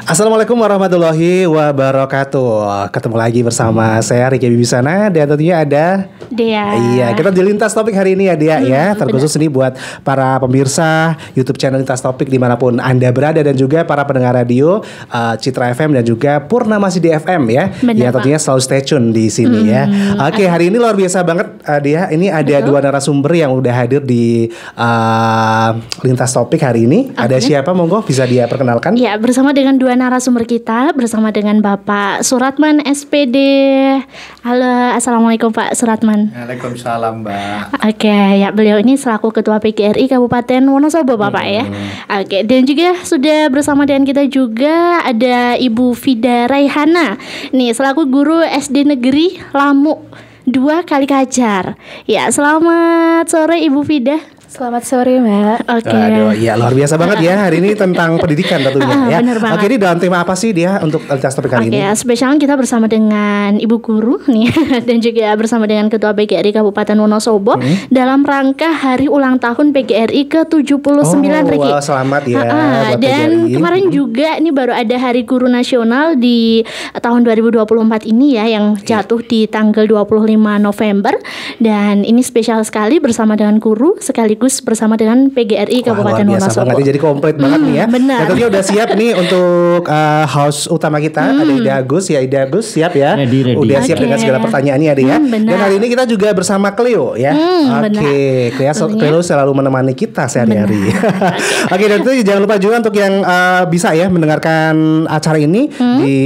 Assalamualaikum warahmatullahi wabarakatuh. Ketemu lagi bersama saya Ricky Bibisana dan tentunya ada Dea. Iya, kita di Lintas Topik hari ini ya Dea ya. Terkhusus ini buat para pemirsa YouTube channel Lintas Topik dimanapun Anda berada dan juga para pendengar radio Citra FM dan juga Purnama CD FM ya. Ya tentunya selalu stay tune di sini ya. Oke, hari ini luar biasa banget Dea. Ini ada dua narasumber yang udah hadir di Lintas Topik hari ini. Ada siapa? Monggo bisa dia perkenalkan. Ya, bersama dengan dua narasumber kita, bersama dengan Bapak Suratman SPD. Halo, Assalamualaikum Pak Suratman. Waalaikumsalam Mbak. Oke, ya beliau ini selaku Ketua PGRI Kabupaten Wonosobo Bapak ya. Oke, dan juga sudah bersama dengan kita juga ada Ibu Fida Raihana. Nih, selaku guru SD Negeri Lamuk 2 Kalikajar. Ya, selamat sore Ibu Fida. Selamat sore Mbak. Oke. Aduh, ya luar biasa banget ya hari ini tentang pendidikan tentunya ya. Oke, ini dalam tema apa sih dia untuk Lintas Topik kali ini? Oke, spesial kita bersama dengan Ibu Guru nih dan juga bersama dengan Ketua PGRI Kabupaten Wonosobo dalam rangka hari ulang tahun PGRI ke-79 Riki. Wow, selamat ya. Dan kemarin juga ini baru ada Hari Guru Nasional di tahun 2024 ini ya yang jatuh di tanggal 25 November dan ini spesial sekali bersama dengan guru sekaligus bersama dengan PGRI Kabupaten Wonosobo. Jadi komplit banget nih ya. Benar. Dan tentunya udah siap nih untuk host utama kita ada Ida Agus ya. Ida Agus siap ya. Ready. Udah siap dengan segala pertanyaannya ada ya. Dan hari ini kita juga bersama Cleo ya. Oke, Cleo selalu menemani kita sehari-hari. Oke, dan itu jangan lupa juga untuk yang bisa ya mendengarkan acara ini di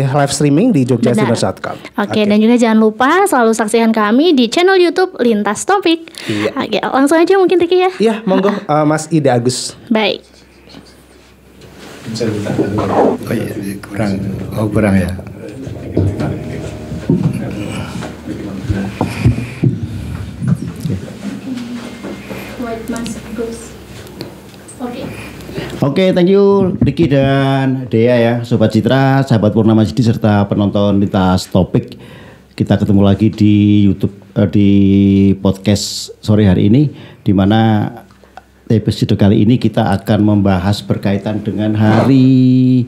live streaming di jogjastreamers.com. Oke, dan juga jangan lupa selalu saksikan kami di channel YouTube Lintas Topik. Oke, langsung aja mungkin Riki ya. Iya, monggo Mas Ida Agus. Baik. Oh iya, kurang ya. Oke, thank you Ricky dan Dea ya, Sobat Citra, sahabat Purnama CD serta penonton Lintas Topik. Kita ketemu lagi di YouTube di podcast sore hari ini, di mana episode kali ini kita akan membahas berkaitan dengan Hari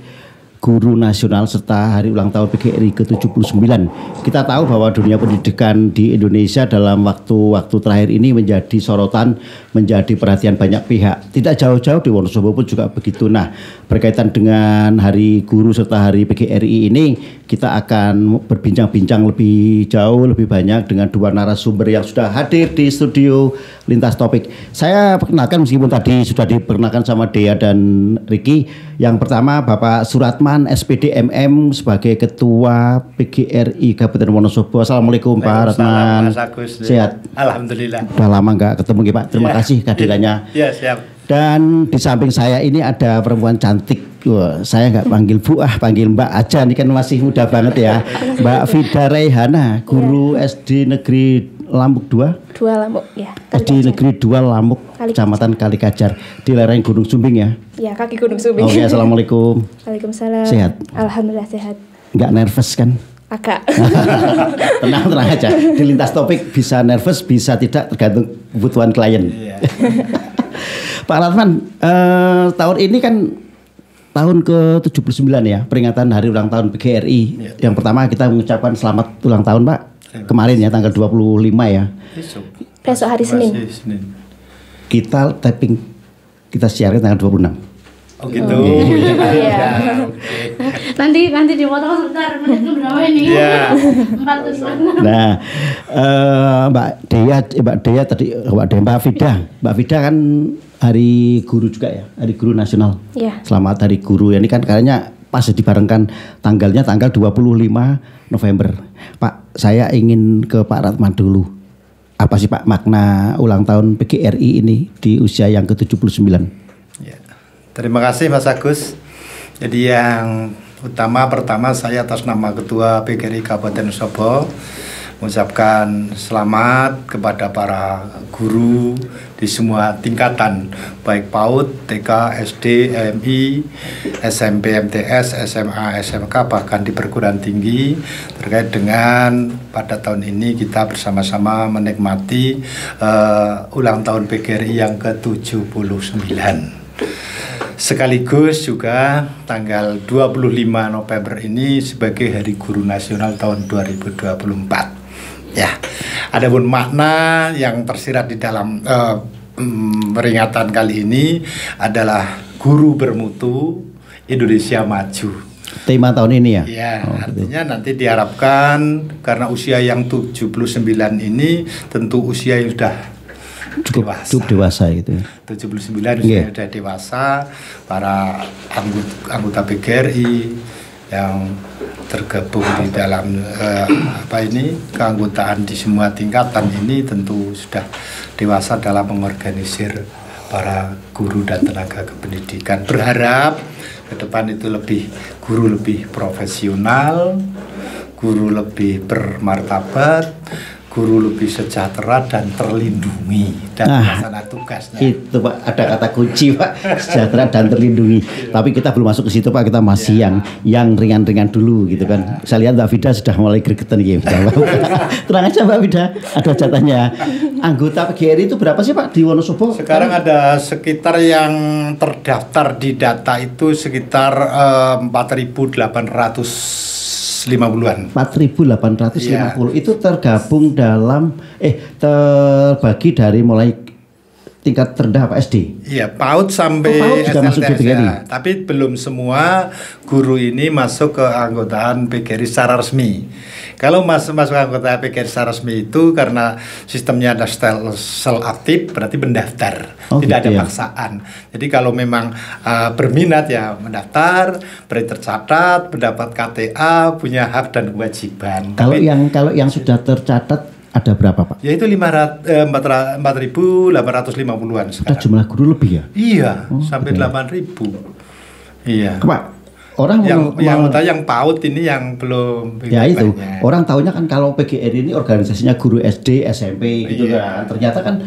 Guru Nasional serta Hari Ulang Tahun PGRI ke-79. Kita tahu bahwa dunia pendidikan di Indonesia dalam waktu-waktu terakhir ini menjadi sorotan, menjadi perhatian banyak pihak. Tidak jauh-jauh di Wonosobo pun juga begitu. Nah, berkaitan dengan Hari Guru serta Hari PGRI ini, kita akan berbincang-bincang lebih jauh, lebih banyak dengan dua narasumber yang sudah hadir di studio Lintas Topik. Saya perkenalkan meskipun tadi sudah diperkenalkan sama Dea dan Ricky. Yang pertama Bapak Suratman SPD MM sebagai Ketua PGRI Kabupaten Wonosobo. Assalamualaikum Pak Ratman. Sehat? Alhamdulillah. Udah lama nggak ketemu Pak. Terima kasih kehadirannya. Ya, siap. Dan di samping saya ini ada perempuan cantik. Wah, saya nggak panggil Bu, panggil Mbak aja. Ini kan masih muda banget ya. Mbak Fida Raihana, guru SD Negeri Lamuk 2. Lamuk ya. SD Negeri 2 Lamuk, Kecamatan Kalikajar di lereng Gunung Sumbing ya. Ya, kaki Gunung Sumbing. Oke, assalamualaikum. Waalaikumsalam. Sehat? Alhamdulillah sehat. Nggak nervous kan? Agak. Tenang aja. Di Lintas Topik bisa nervous, bisa tidak, tergantung kebutuhan klien. Pak Ratman, tahun ini kan tahun ke-79 ya, peringatan Hari Ulang Tahun PGRI. Yang pertama kita mengucapkan selamat ulang tahun Pak. Kemarin ya, tanggal 25 ya. Besok hari Senin. Kita tapping, kita siaran tanggal 26. Oh gitu. Iya. Nanti dipotong sebentar, menit berapa ini? 4 Nah, Mbak Fida kan Hari Guru juga ya, Hari Guru Nasional. Iya. Selamat Hari Guru. Ini kan kayaknya pas dibarengkan tanggalnya tanggal 25 November. Pak, saya ingin ke Pak Ratman dulu. Apa sih Pak makna ulang tahun PGRI ini di usia yang ke-79? Ya. Terima kasih Mas Agus. Jadi yang pertama saya atas nama Ketua PGRI Kabupaten Wonosobo mengucapkan selamat kepada para guru di semua tingkatan, baik PAUD, TK, SD, MI, SMP, MTS, SMA, SMK, bahkan di perguruan tinggi, terkait dengan pada tahun ini kita bersama-sama menikmati ulang tahun PGRI yang ke-79. sekaligus juga tanggal 25 November ini sebagai Hari Guru Nasional tahun 2024. Ya, adapun makna yang tersirat di dalam peringatan kali ini adalah guru bermutu, Indonesia maju. Tema tahun ini ya? Ya, artinya nanti diharapkan karena usia yang 79 ini tentu usia yang sudah cukup dewasa gitu. 79 sudah dewasa, para anggota PGRI yang tergabung di dalam keanggotaan di semua tingkatan ini tentu sudah dewasa dalam mengorganisir para guru dan tenaga kependidikan. Berharap ke depan itu guru lebih profesional, guru lebih bermartabat, guru lebih sejahtera dan terlindungi dan melaksanakan tugasnya. Itu Pak, ada kata kunci Pak, sejahtera dan terlindungi. Tapi kita belum masuk ke situ Pak, kita masih yang ringan-ringan dulu gitu kan. Saya lihat Mbak Vida sudah mulai gregetan gitu. Tenang aja Mbak Vida, ada catatnya. Anggota PGRI itu berapa sih Pak di Wonosobo? Sekarang ada sekitar yang terdaftar di data itu sekitar 4.850-an. 4.850 itu tergabung dalam terbagi dari mulai tingkat terendah apa SD? Iya, PAUD sampai PAUD juga masuk di PGRI. Ya. Tapi belum semua guru ini masuk ke anggotaan PGRI secara resmi. Kalau masuk anggota PGRI secara resmi itu karena sistemnya ada sel aktif, berarti mendaftar, tidak ada paksaan. Jadi kalau memang berminat ya mendaftar, berarti tercatat, mendapat KTA, punya hak dan kewajiban. Kalau yang sudah tercatat ada berapa Pak? Yaitu 4.850-an sekarang. Ada jumlah guru lebih ya? Iya, sampai 8.000. Iya. Pak, orang yang PAUD ini yang belum. Ya itu, orang tahunya kan kalau PGRI ini organisasinya guru SD, SMP gitu kan. Ternyata kan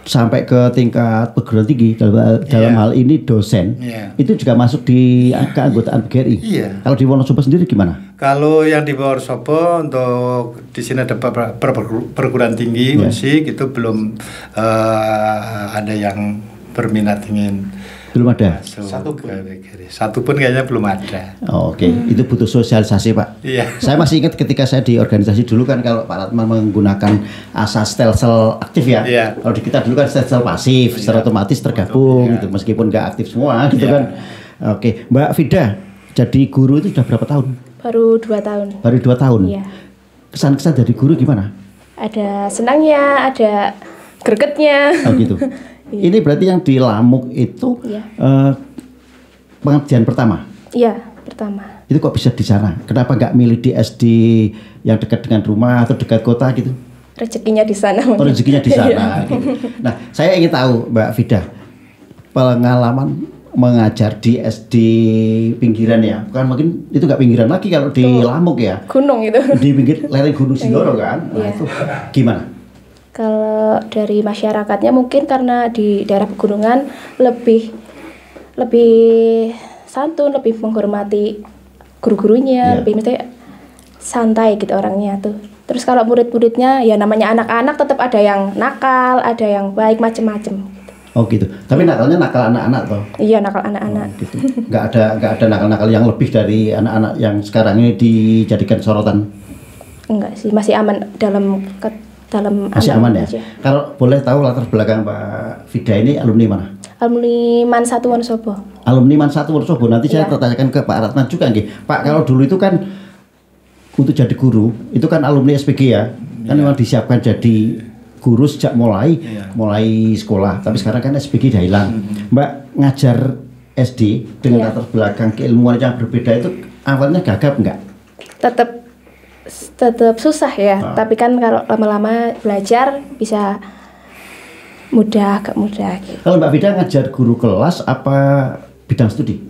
sampai ke tingkat perguruan tinggi dalam hal ini dosen itu juga masuk di keanggotaan PGRI. Kalau di Wonosobo sendiri gimana? Kalau yang di Wonosobo untuk di sini ada perguruan tinggi musik itu belum ada yang berminat ingin ada. Satu pun kayaknya belum ada. Oke. Itu butuh sosialisasi Pak. Iya. Saya masih ingat ketika saya di organisasi dulu kan kalau Pak Ratman menggunakan asas stelsel aktif ya. Kalau di kita dulu kan stelsel pasif, secara otomatis tergabung gitu, meskipun nggak aktif semua gitu kan. Oke, Mbak Vida, jadi guru itu sudah berapa tahun? Baru 2 tahun. Baru 2 tahun. Iya. Kesan-kesan dari guru gimana? Ada senangnya, ada gregetnya. Oh gitu. Ini berarti yang di Lamuk itu pengabdian pertama? Iya, pertama. Itu kok bisa di sana? Kenapa nggak milih di SD yang dekat dengan rumah atau dekat kota gitu? Rezekinya di sana. Oh, rezekinya di sana. Gitu. Nah, saya ingin tahu Mbak Vida, pengalaman mengajar di SD pinggiran ya, bukan mungkin itu nggak pinggiran lagi kalau di Lamuk ya? Gunung itu. Di pinggir lereng Gunung Sindoro kan? Nah, itu gimana? Kalau dari masyarakatnya mungkin karena di daerah pegunungan lebih santun, lebih menghormati guru-gurunya, lebih misalnya santai gitu orangnya tuh. Terus kalau murid-muridnya ya namanya anak-anak tetap ada yang nakal, ada yang baik, macem-macem. Oh gitu. Tapi nakalnya nakal anak-anak toh? Iya, nakal anak-anak. Oh, gitu. Nggak ada nakal-nakal yang lebih dari anak-anak yang sekarang ini dijadikan sorotan? Enggak sih, masih aman dalam masih aman ya. Aja. Kalau boleh tahu latar belakang Mbak Vida ini alumni mana? Alumni MAN 1 Wonosobo. Alumni MAN 1 Wonosobo. Nanti saya tanyakan ke Pak Ratman juga nggih. Pak, kalau dulu itu kan untuk jadi guru itu kan alumni SPG ya. Kan memang disiapkan jadi guru sejak mulai sekolah. Tapi sekarang kan SPG udah hilang. Mbak ngajar SD dengan latar belakang keilmuan yang berbeda itu awalnya gagap enggak? Tetap susah ya, tapi kan kalau lama-lama belajar bisa agak mudah gitu. Kalau Mbak Vida ngajar guru kelas apa bidang studi?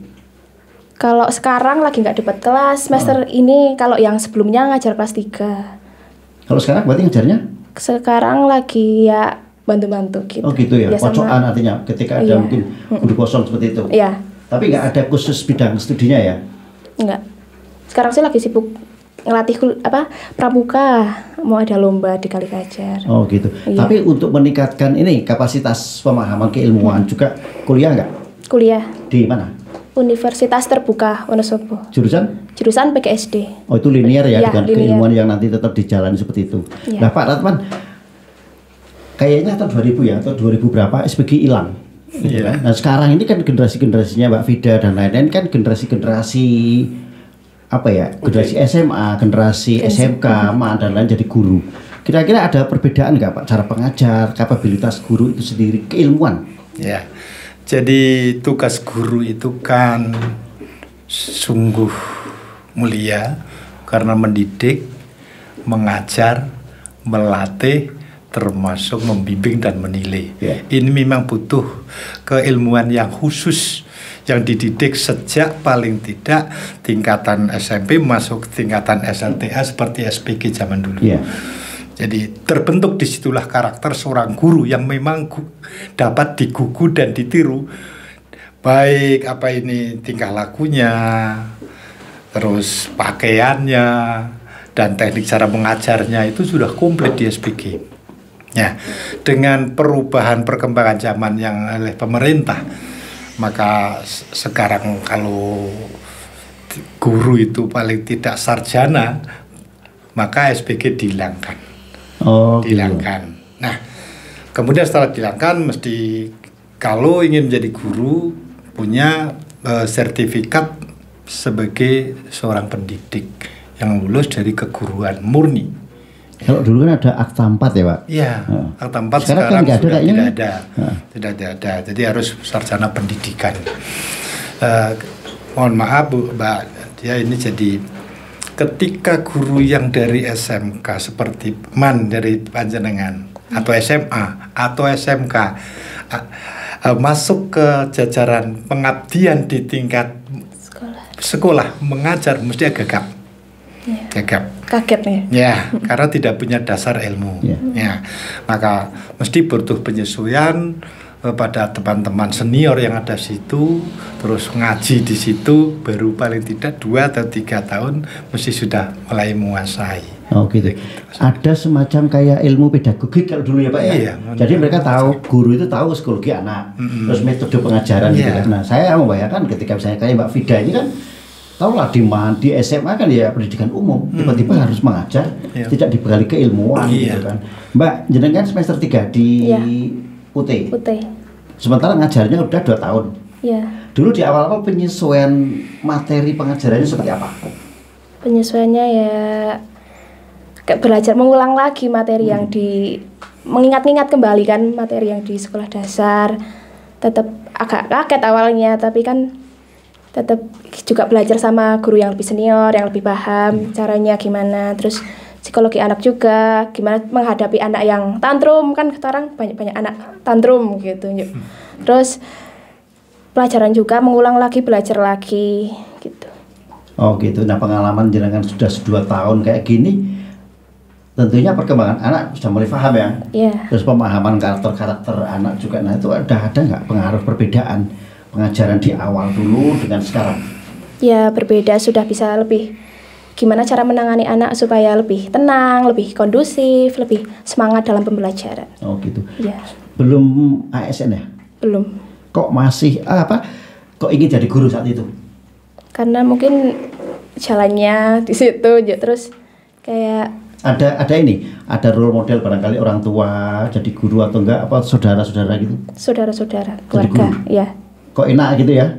Kalau sekarang lagi nggak dapat kelas semester ini, kalau yang sebelumnya ngajar kelas 3. Kalau sekarang berarti ngajarnya? Sekarang lagi ya bantu-bantu gitu. Oh gitu ya, pocokan artinya ketika ada mungkin guru kosong seperti itu. Iya. Tapi nggak ada khusus bidang studinya ya? Enggak. Sekarang sih lagi sibuk ngelatih pramuka, mau ada lomba di Kalikajar. Oh gitu. Iya. Tapi untuk meningkatkan ini kapasitas pemahaman keilmuan juga kuliah nggak? Kuliah. Di mana? Universitas Terbuka Wonosobo. Jurusan PGSD. Oh, itu linear ya, dengan linear. keilmuan yang nanti tetap dijalani seperti itu. Ya. Nah, Pak Ratman, kayaknya tahun 2000 ya, atau 2000 berapa SPG hilang. Gitu kan? Nah, sekarang ini kan generasinya Mbak Vida dan lain-lain kan generasi apa ya, generasi SMA, generasi SMK, dan lain jadi guru. Kira-kira ada perbedaan nggak Pak cara pengajar, kapabilitas guru itu sendiri, keilmuan? Ya, jadi tugas guru itu kan sungguh mulia karena mendidik, mengajar, melatih, termasuk membimbing dan menilai. Ini memang butuh keilmuan yang khusus yang dididik sejak paling tidak tingkatan SMP masuk tingkatan SLTA seperti SPG zaman dulu. Jadi terbentuk disitulah karakter seorang guru yang memang dapat digugu dan ditiru, baik apa ini tingkah lakunya, terus pakaiannya, dan teknik cara mengajarnya itu sudah komplit di SPG. Ya, dengan perubahan perkembangan zaman yang oleh pemerintah, maka sekarang kalau guru itu paling tidak sarjana, maka SPG dihilangkan. Dihilangkan. Nah, kemudian setelah dihilangkan, mesti kalau ingin menjadi guru punya sertifikat sebagai seorang pendidik yang lulus dari keguruan murni. Kalau dulu kan ada Akta 4 ya Pak? Iya, Akta 4 sekarang kan sudah kayaknya. tidak ada. Jadi harus sarjana pendidikan. Mohon maaf Bu, Mbak, ya ini jadi ketika guru yang dari SMK seperti dari panjenengan atau SMA atau SMK masuk ke jajaran pengabdian di tingkat sekolah mengajar mesti agak kaget nih. Ya, karena tidak punya dasar ilmu. Ya, maka mesti butuh penyesuaian pada teman-teman senior yang ada situ, terus ngaji di situ, baru paling tidak 2 atau 3 tahun mesti sudah mulai menguasai. Oh gitu. Ada semacam kayak ilmu pedagogik kalau dulu ya Pak ya. Iya, jadi mereka tahu, guru itu tahu psikologi anak, terus metode pengajaran gitu kan. Nah, saya membayangkan ketika misalnya kayak Mbak Vida ini kan tahulah di SMA kan ya pendidikan umum, tiba-tiba harus mengajar, tidak dibekali keilmuan gitu kan. Mbak, jenengan semester 3 di UT. Sementara ngajarnya udah 2 tahun. Dulu di awal-awal penyesuaian materi pengajarannya seperti apa? Penyesuaiannya ya kayak belajar mengulang lagi materi yang mengingat-ingat kembali kan materi yang di sekolah dasar. Tetap agak kaget awalnya, tapi kan tetap juga belajar sama guru yang lebih senior, yang lebih paham caranya gimana, terus psikologi anak juga, gimana menghadapi anak yang tantrum, kan sekarang banyak anak tantrum gitu. Terus pelajaran juga mengulang lagi, belajar lagi gitu. Oh gitu. Nah, pengalaman jenengan sudah 2 tahun kayak gini, tentunya perkembangan anak sudah mulai paham ya. Terus pemahaman karakter anak juga. Nah, itu ada nggak pengaruh perbedaan pengajaran di awal dulu dengan sekarang? Ya berbeda, sudah bisa lebih gimana cara menangani anak supaya lebih tenang, lebih kondusif, lebih semangat dalam pembelajaran. Oh gitu. Belum ASN ya? Belum. Kok masih kok ingin jadi guru saat itu? Karena mungkin jalannya di situ, terus kayak ada role model barangkali orang tua jadi guru atau enggak, saudara-saudara gitu? Saudara-saudara, keluarga, ya. Kok enak gitu ya?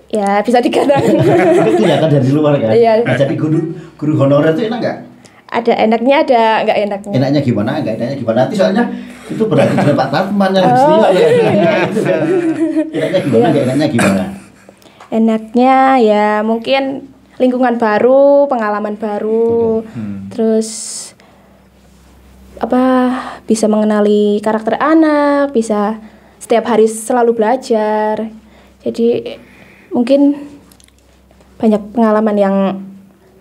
Ya bisa dikatakan. Itu ya kan dari luar kan? Nah, jadi guru honorer itu enak nggak? Ada enaknya, ada nggak enaknya. Enaknya gimana? Nggak enaknya gimana? Nanti soalnya itu berarti dengan Pak Ratman yang senior ya. Enaknya gimana? Nggak enaknya gimana? Enaknya ya mungkin lingkungan baru, pengalaman baru, terus bisa mengenali karakter anak, bisa setiap hari selalu belajar. Jadi mungkin banyak pengalaman yang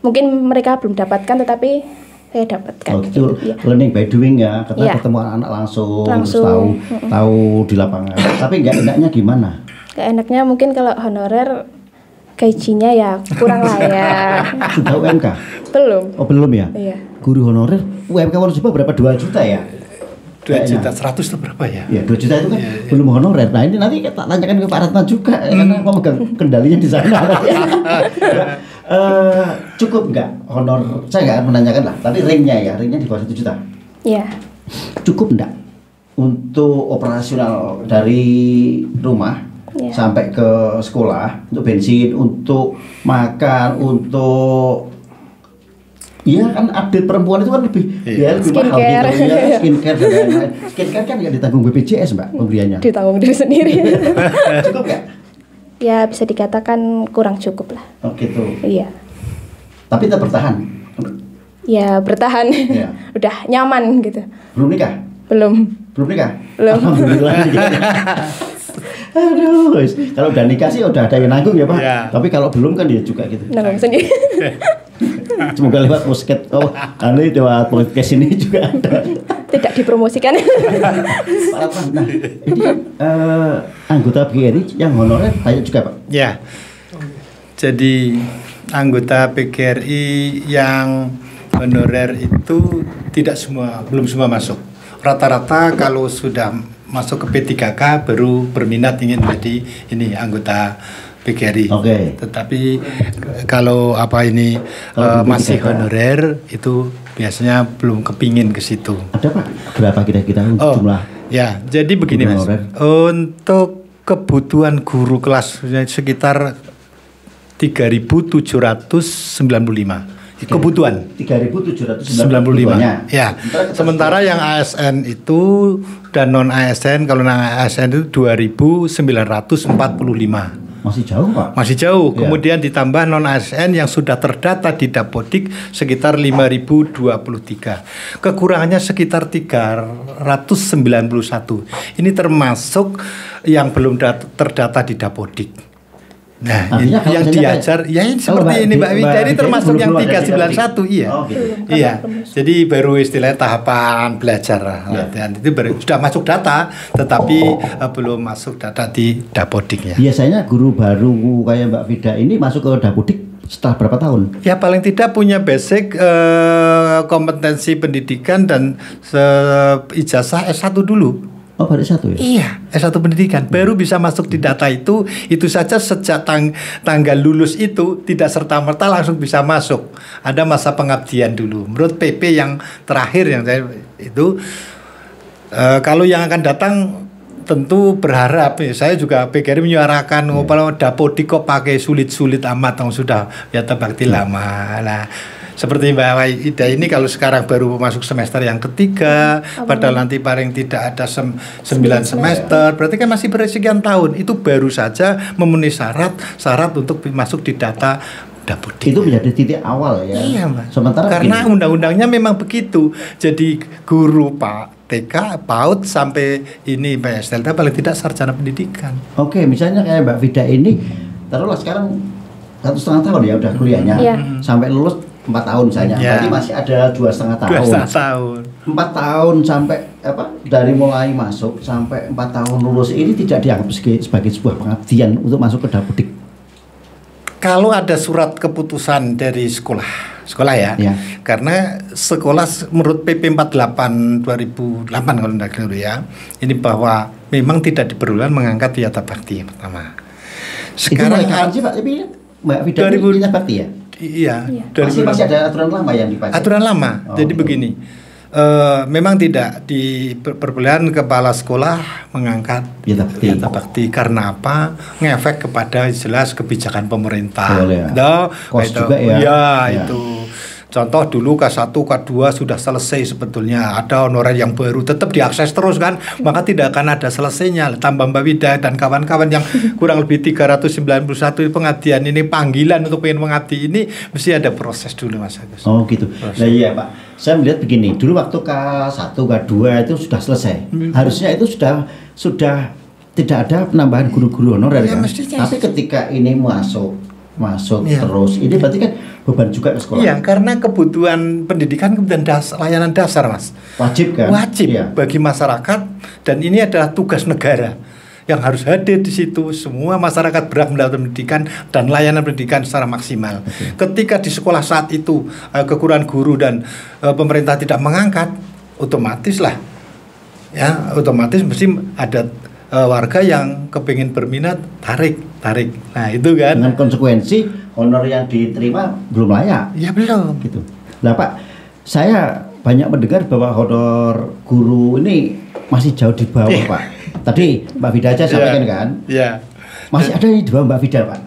mungkin mereka belum dapatkan, tetapi saya dapatkan. Oh, itu learning by doing ya, ketemu anak-anak langsung. Terus tahu di lapangan. Tapi nggak enaknya gimana? Nggak enaknya mungkin kalau honorer gajinya ya kurang layak. Sudah UMK? Belum. Oh belum ya? Iya. Guru honorer UMK Wonosobo berapa? 2 juta ya? 2 juta 100 itu berapa ya? Ya 2 juta itu kan belum honorer. Nah ini nanti tak tanyakan ke Pak Ratna juga karena memegang kendalinya di sana. Cukup nggak honor? Saya nggak menanyakan lah. Tapi ringnya di bawah 1 juta. Iya. Cukup nggak untuk operasional dari rumah sampai ke sekolah, untuk bensin, untuk makan, untuk iya kan update perempuan itu kan lebih lebih mahal Skincare. gitu ya, skincare dan lain-lain. Skincare kan nggak ditanggung BPJS Mbak pemberiannya. Ditanggung diri sendiri. Cukup nggak? Ya bisa dikatakan kurang cukup lah. Oh gitu. Iya. Tapi tetap bertahan. Ya bertahan. Iya. Udah nyaman gitu. Belum nikah? Belum. Belum nikah? Belum. Alhamdulillah. Aduh, kalau udah nikah sih udah ada yang nanggung ya Pak. Ya. Tapi kalau belum kan dia juga gitu. Nanggung sendiri. Semoga lewat podcast ini juga ada. Tidak dipromosikan. Pak Ratman, nah ini anggota PGRI yang honorer banyak juga Pak. Ya. Jadi anggota PGRI yang honorer itu belum semua masuk. Rata-rata kalau sudah masuk ke P3K baru berminat ingin menjadi anggota PGRI. Oke. Tetapi kalau masih honorer itu biasanya belum kepingin ke situ. Ada Pak? Berapa kira-kira jumlah? Ya, jadi begini Mas. honorer? Untuk kebutuhan guru kelas sekitar 3.795. Kebutuhan 3.795. Ya. Sementara yang ASN itu dan non ASN, kalau non ASN itu 2.945. Masih jauh Pak. Masih jauh. Ya. Kemudian ditambah non ASN yang sudah terdata di Dapodik sekitar 5.023. Kekurangannya sekitar 391. Ini termasuk yang belum terdata di Dapodik. Nah, Artinya yang diajar ini seperti ini Mbak Wida, ini termasuk yang 391. Iya. Oh, gitu. Iya. Jadi baru istilahnya tahapan belajar latihan itu baru sudah masuk data, tetapi belum masuk data di Dapodiknya. Biasanya guru baru kayak Mbak Vida ini masuk ke Dapodik setelah berapa tahun? Ya paling tidak punya basic kompetensi pendidikan dan ijazah S1 dulu. Oh, baru satu ya? Iya, S1 pendidikan baru bisa masuk di data itu saja sejak tanggal lulus itu tidak serta-merta langsung bisa masuk. Ada masa pengabdian dulu. Menurut PP yang terakhir yang saya itu kalau yang akan datang tentu berharap saya juga PGRI menyuarakan kalau Dapodik kok pakai sulit-sulit amat sudah biata bakti lama. Nah, seperti Mbak Ida ini kalau sekarang baru masuk semester yang ketiga, padahal nanti paling tidak ada 9 semester, berarti kan masih bersekian tahun. Itu baru saja memenuhi syarat untuk masuk di data Dapodik. Itu menjadi titik awal ya. Iya, Mbak. Sementara karena undang-undangnya memang begitu. Jadi guru Pak TK, PAUD sampai ini PSLT paling tidak sarjana pendidikan. Oke, misalnya kayak Mbak Vida ini, taruhlah sekarang 1,5 tahun ya udah kuliahnya, sampai lulus 4 tahun misalnya, berarti masih ada 2,5 tahun. 2,5 tahun. 4 tahun sampai dari mulai masuk sampai 4 tahun lulus ini tidak dianggap sebagai sebuah pengabdian untuk masuk ke Dapodik. Kalau ada surat keputusan dari sekolah ya. Karena sekolah menurut PP 48 2008 kalau tidak keliru ya, ini bahwa memang tidak diperlukan mengangkat Wiyata Bakti yang pertama. Sekarang itu kapan sih Pak? Tapi Mbak Vida Wiyata Bakti ya? Iya. Masih ada aturan lama yang dipakai. Aturan lama. Jadi begini. Memang tidak diperbolehkan kepala sekolah mengangkat Wiyata Bakti karena apa? Ngefek kepada jelas kebijakan pemerintah. Kos juga ya. Ya, itu. Contoh dulu K1, K2 sudah selesai sebetulnya. Ada honorer yang baru tetap diakses terus kan. Maka tidak akan ada selesainya. Tambah Mbak Wida dan kawan-kawan yang kurang lebih 391 pengabdian ini panggilan untuk pengen mengabdi ini mesti ada proses dulu Mas Agus. Oh gitu. Nah iya Pak. Saya melihat begini. Dulu waktu K1, K2 itu sudah selesai. Harusnya itu sudah tidak ada penambahan guru-guru honorer kan. Tapi ketika ini masuk terus, ini berarti kan beban juga ke sekolah. Iya, karena kebutuhan pendidikan kemudian layanan dasar Mas. Wajib kan? Wajib bagi masyarakat dan ini adalah tugas negara yang harus hadir di situ. Semua masyarakat berhak mendapat pendidikan dan layanan pendidikan secara maksimal. Ketika di sekolah saat itu kekurangan guru dan pemerintah tidak mengangkat, otomatis lah ya otomatis mesti ada warga yang kepingin berminat, tarik. Nah itu kan. Dengan konsekuensi honor yang diterima belum layak. Ya belum. Gitu. Nah Pak, saya banyak mendengar bahwa honor guru ini masih jauh di bawah Pak. Tadi Mbak Vida aja sampaikan kan? Iya. Masih ada di bawah Mbak Vida Pak.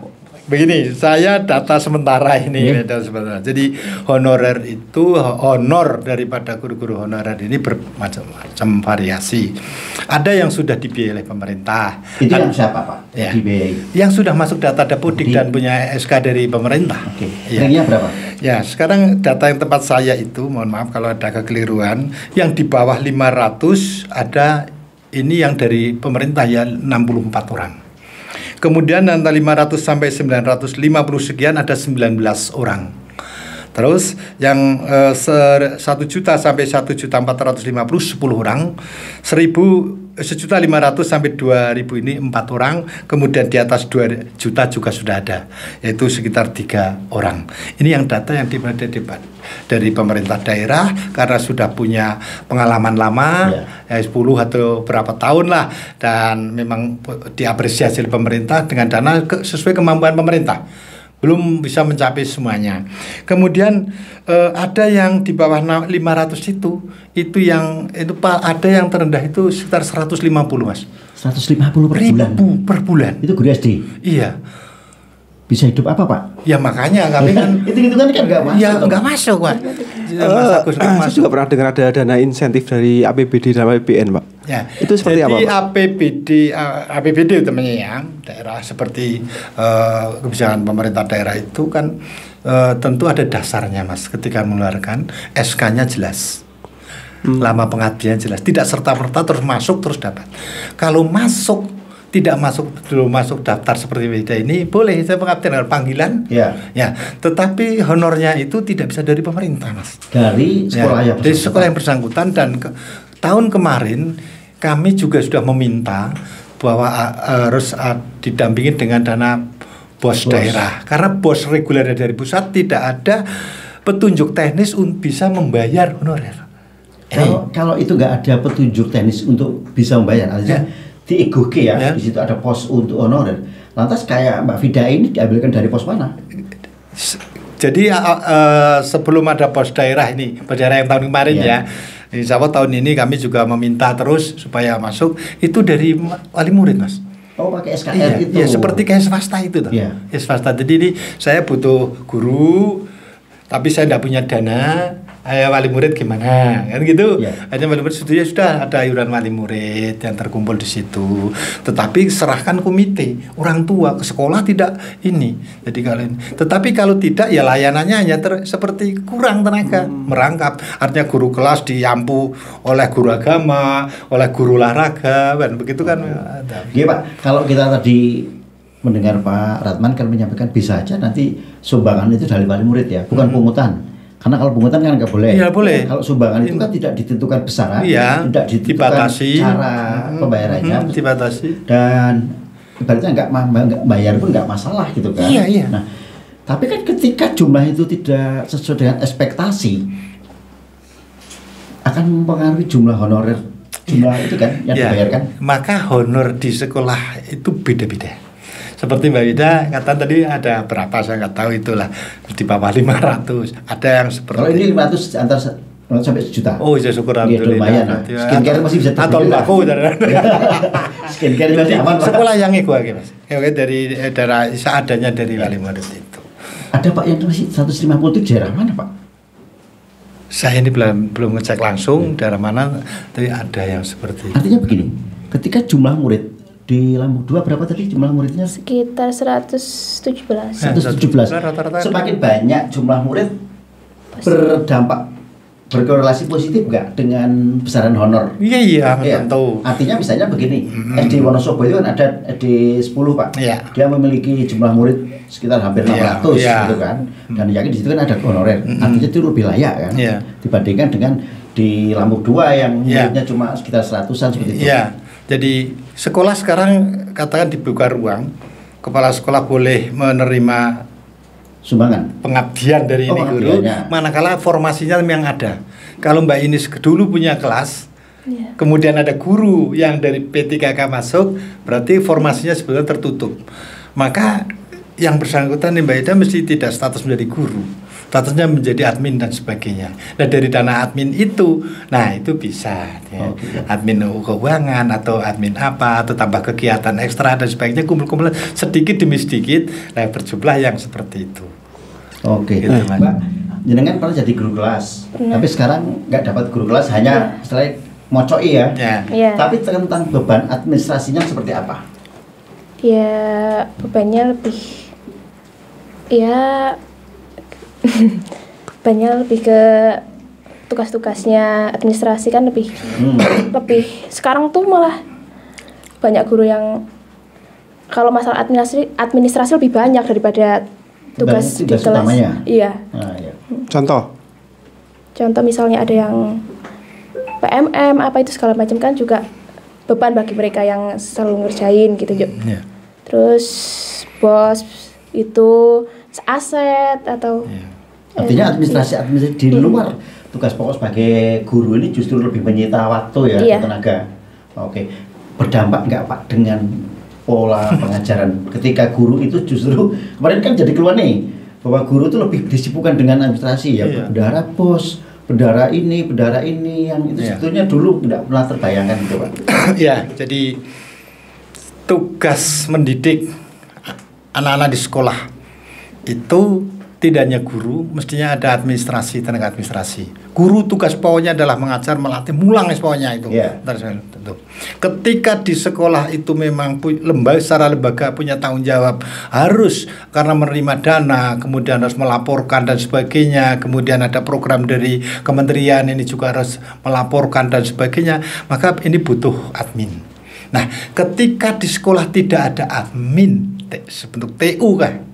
Begini, saya data sementara ini, data sementara. Jadi honorer itu, honor daripada guru-guru honorer ini bermacam-macam variasi. Ada yang sudah dibiayai oleh pemerintah. Itu yang siapa Pak? Ya. Dibiayai. Yang sudah masuk data Dapodik dan punya SK dari pemerintah. Oke. Ya. Ringnya berapa? Ya, sekarang data yang tempat saya itu, mohon maaf kalau ada kekeliruan, yang di bawah 500 ada ini yang dari pemerintah ya 64 orang. Kemudian antara 500 sampai 950 sekian ada 19 orang. Terus yang 1 juta sampai 1.450 10 orang, 1.500 sampai 2.000 ini 4 orang, kemudian di atas 2 juta juga sudah ada, yaitu sekitar 3 orang. Ini yang data yang didapat dari pemerintah daerah karena sudah punya pengalaman lama, ya 10 atau berapa tahun lah, dan memang diapresiasi oleh pemerintah dengan dana sesuai kemampuan pemerintah. Belum bisa mencapai semuanya. Kemudian ada yang di bawah 500 itu yang itu ada yang terendah itu sekitar 150 Mas. 150 per bulan. Per bulan. Itu guru SD. Iya. Bisa hidup apa Pak? Ya makanya kami kan hitung-hitungan kan nggak masuk. Ya nggak masuk Pak. Saya juga pernah dengar ada dana insentif dari APBD dan APBN Pak. Ya. Itu seperti apa Pak? APBD utamanya ya daerah seperti kebijakan pemerintah daerah itu kan tentu ada dasarnya Mas. Ketika mengeluarkan SK-nya jelas. Lama pengabdian jelas. Tidak serta-merta terus masuk terus dapat. Kalau tidak belum masuk daftar seperti beda ini boleh saya pengabdian dengan panggilan ya, tetapi honornya itu tidak bisa dari pemerintah Mas, dari sekolah dari sekolah yang bersangkutan. Dan tahun kemarin kami juga sudah meminta bahwa harus didampingi dengan dana bos daerah, karena bos reguler dari pusat tidak ada petunjuk teknis bisa membayar honorer. Kalau itu nggak ada petunjuk teknis untuk bisa membayar, artinya di EGOG ya, di situ ada pos untuk honorer. Lantas kayak Mbak Vida ini diambilkan dari pos mana? Jadi sebelum ada pos daerah ini, pos daerah yang tahun kemarin ya, insya Allah tahun ini kami juga meminta terus supaya masuk itu dari wali murid Mas. Oh pakai SKR itu? Iya seperti kayak swasta itu tuh. Ya swasta. Jadi ini saya butuh guru, tapi saya tidak punya dana. Wali murid gimana kan gitu, hanya wali murid sudah ada iuran wali murid yang terkumpul di situ, tetapi serahkan komite orang tua ke sekolah tidak ini. Jadi tetapi kalau tidak ya layanannya hanya seperti kurang tenaga merangkap, artinya guru kelas diampu oleh guru agama, oleh guru olahraga kan begitu kan. Iya Pak, kalau kita tadi mendengar Pak Ratman kan menyampaikan bisa aja nanti sumbangan itu dari wali murid ya, bukan pungutan. Karena kalau pungutan kan nggak boleh. Iya boleh. Kalau sumbangan itu kan tidak ditentukan besaran, tidak ditentukan dibatasi cara pembayarannya, dibatasi. Dan ibaratnya nggak bayar pun nggak masalah gitu kan. Iya. Nah, tapi kan ketika jumlah itu tidak sesuai dengan ekspektasi, akan mempengaruhi jumlah honorer, jumlah itu kan yang dibayarkan. Maka honor di sekolah itu beda-beda. Seperti Mbak Vida kata tadi ada berapa saya nggak tahu, itulah di bawah 500. Ada yang seperti kalau ini 500 antar sampai 1 juta. Oh ya syukur alhamdulillah. Lumayan. Skincare masih bisa atau aku skincare masih aman. Sekolah yang itu aja Mas. Dari daerah seadanya dari wali murid itu. Ada Pak yang masih 150 itu daerah mana Pak? Saya ini belum ngecek langsung daerah mana, tapi ada yang seperti itu. Artinya begini, ketika jumlah murid di Lampung 2 berapa tadi jumlah muridnya? Sekitar 117. Rata-rata. Semakin banyak jumlah murid berdampak berkorelasi positif nggak dengan besaran honor? Iya, tentu. Artinya misalnya begini, SD Wonosobo itu kan ada SD 10 Pak. Dia memiliki jumlah murid sekitar hampir 600 gitu kan. Dan yakin di situ kan ada honorer. Artinya itu lebih layak kan dibandingkan dengan di Lampung 2 yang muridnya cuma sekitar 100-an seperti itu. Jadi sekolah sekarang katakan dibuka ruang, kepala sekolah boleh menerima sumbangan pengabdian dari ini guru, manakala formasinya yang ada. Kalau Mbak ini dulu punya kelas, kemudian ada guru yang dari P3K masuk, berarti formasinya sebetulnya tertutup. Maka yang bersangkutan nih Mbak Ida mesti tidak status menjadi guru, statusnya menjadi admin dan sebagainya. Nah dari dana admin itu, nah itu bisa ya. Admin keuangan atau admin apa, atau tambah kegiatan ekstra dan sebagainya, kumpul-kumpul sedikit demi sedikit, nah berjumlah yang seperti itu. Oke, Gitu, Mbak, jenengan pernah jadi guru kelas, tapi sekarang nggak dapat guru kelas, hanya setelah mocoi ya. Iya. Tapi tentang beban administrasinya seperti apa? Ya bebannya lebih, ya bebannya lebih ke tugas-tugasnya, administrasi kan lebih sekarang tuh malah banyak guru yang kalau masalah administrasi lebih banyak daripada tugas di kelas. Utamanya. Iya. Nah, ya. Contoh misalnya ada yang PMM apa itu segala macam kan juga beban bagi mereka yang selalu ngerjain gitu Jok. Ya. Terus bos itu aset atau Artinya administrasi di luar tugas pokok sebagai guru ini justru lebih menyita waktu ya, Iya. tenaga. Oke, berdampak nggak Pak dengan pola pengajaran ketika guru itu justru kemarin kan jadi keluar nih bahwa guru itu lebih disibukkan dengan administrasi ya, bendara bos, bendara ini yang itu sebetulnya dulu tidak pernah terbayangkan gitu Pak. Ya, jadi tugas mendidik anak-anak di sekolah itu tidak hanya guru, mestinya ada administrasi, tenaga administrasi. Guru tugas pokoknya adalah mengajar, melatih, mulang pokoknya itu. Tentu. Ketika di sekolah itu memang secara lembaga punya tanggung jawab, harus karena menerima dana, kemudian harus melaporkan dan sebagainya, kemudian ada program dari kementerian ini juga harus melaporkan dan sebagainya, maka ini butuh admin. Nah, ketika di sekolah tidak ada admin, sebentuk TU kan,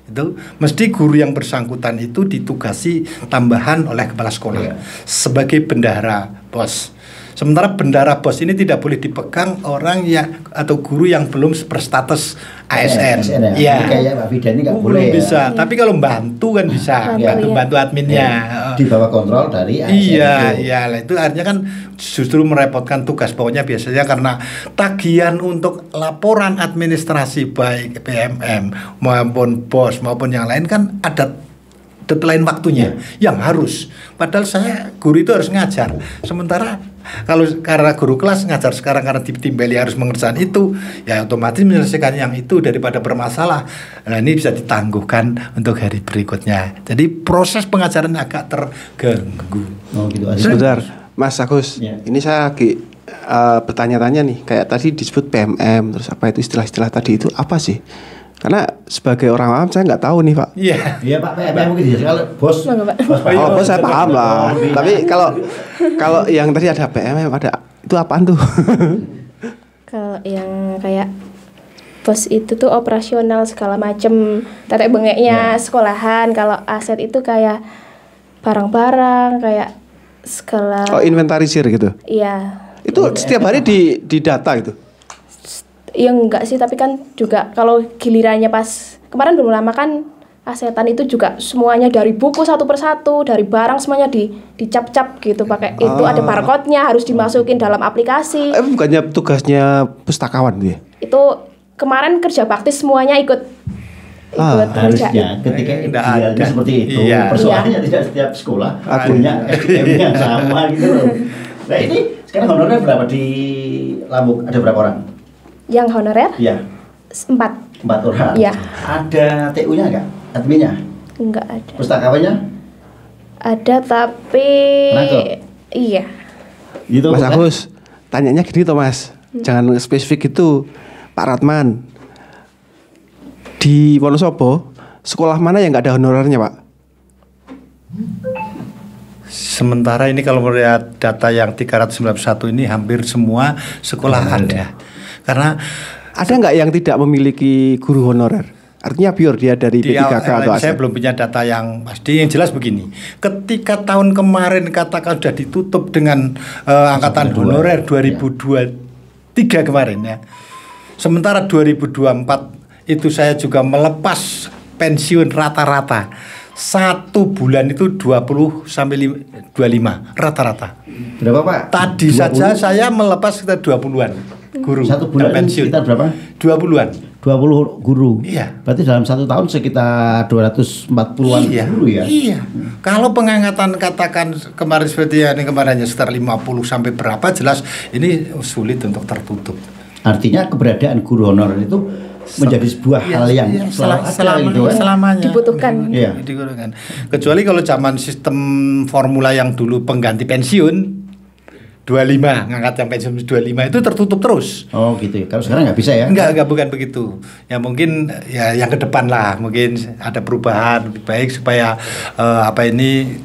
itu mesti guru yang bersangkutan itu ditugasi tambahan oleh kepala sekolah sebagai bendahara bos. Sementara bendahara bos ini tidak boleh dipegang orang yang atau guru yang belum berstatus ASN. Ya. Kayak Mbak Vida ini nggak boleh. Belum bisa. Tapi kalau bantu kan bisa, bantu adminnya. Di bawah kontrol dari ASN. Iya, itu artinya kan justru merepotkan tugas pokoknya biasanya karena tagihan untuk laporan administrasi baik PMM maupun bos maupun yang lain kan ada deadline waktunya yang harus. Padahal saya guru itu harus ngajar. Sementara kalau karena guru kelas ngajar sekarang karena ditimbali harus mengerjakan itu, ya otomatis menyelesaikan yang itu daripada bermasalah. Nah ini bisa ditangguhkan untuk hari berikutnya. Jadi proses pengajaran agak terganggu. Oh gitu. Sebentar, Mas Agus. Ini saya lagi bertanya-tanya nih. Kayak tadi disebut PMM, terus apa itu istilah-istilah tadi itu apa sih? Karena sebagai orang awam saya nggak tahu nih Pak. Iya Pak, PMM mungkin dijelaskan kalau bos. Bos saya paham lah. Tapi kalau yang tadi ada PMM ada itu apaan tuh? Kalau yang kayak bos itu tuh operasional segala macem, tetek bengeknya sekolahan. Kalau aset itu kayak barang-barang kayak segala. Oh inventarisir gitu? Iya. Itu setiap hari di data gitu? Ya enggak sih, tapi kan juga kalau gilirannya pas kemarin belum lama kan asetan itu juga semuanya dari buku satu persatu, dari barang semuanya dicap-cap gitu pakai itu ada barcode-nya harus dimasukin dalam aplikasi. Bukannya tugasnya pustakawan dia? Itu kemarin kerja bakti semuanya ikut harusnya ketika idealnya seperti itu. Persoalannya tidak setiap sekolah punya SDM yang sama gitu loh. Nah ini sekarang honornya berapa di Lambung? Ada berapa orang? Yang honorer? Iya. 4 orang? Iya. Ada TU-nya enggak? Adminnya? Enggak ada. Pustakawannya? Ada tapi iya. Gitu, Mas Agus, tanyanya gini toh Mas. Jangan spesifik itu Pak Ratman. Di Wonosobo, sekolah mana yang enggak ada honorernya Pak? Sementara ini kalau melihat data yang 391 ini hampir semua sekolah ada. Karena ada nggak yang tidak memiliki guru honorer? Artinya pure dia dari P3K atau saya belum punya data yang pasti. Yang jelas begini, ketika tahun kemarin katakan sudah ditutup dengan angkatan honorer 2023 kemarin ya. Sementara 2024 itu saya juga melepas pensiun rata-rata satu bulan itu 20 sampai 25 rata-rata. Berapa Pak? Tadi 20? saja saya melepas sekitar 20-an guru. Satu bulan pensiun. sekitar berapa? 20-an. 20 guru. Iya. Berarti dalam 1 tahun sekitar 240-an guru ya. Iya. Kalau pengangkatan katakan kemarin seperti yang kemarinnya sekitar 50 sampai berapa, jelas ini sulit untuk tertutup. Artinya keberadaan guru honorer itu menjadi sebuah hal yang selalu ada gitu kan. Selamanya Dibutuhkan. Iya. Dibutuhkan. Kecuali kalau zaman sistem formula yang dulu pengganti pensiun 25, ngangkat yang pensiun 25 itu tertutup terus. Oh gitu ya. Kalau sekarang nggak bisa ya? Enggak bukan begitu. Ya mungkin ya yang ke depan lah, mungkin ada perubahan lebih baik supaya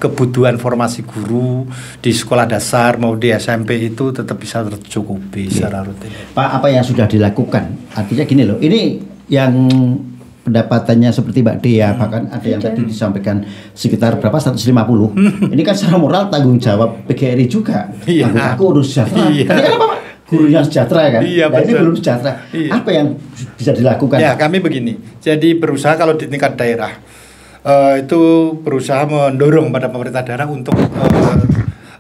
kebutuhan formasi guru di sekolah dasar mau di SMP itu tetap bisa tercukupi secara rutin. Pak, apa yang sudah dilakukan? Artinya gini loh, ini yang pendapatannya seperti Mbak Dea, bahkan ada yang tadi disampaikan sekitar berapa 150. Ini kan secara moral tanggung jawab PGRI juga. Iya. Aku urus sejahtera. Iya. Tadi kan apa Pak? Gurunya sejahtera kan? Iya, nah, ini betul. belum sejahtera. Iya. Apa yang bisa dilakukan? Ya kami begini. Jadi berusaha kalau di tingkat daerah itu berusaha mendorong pada pemerintah daerah untuk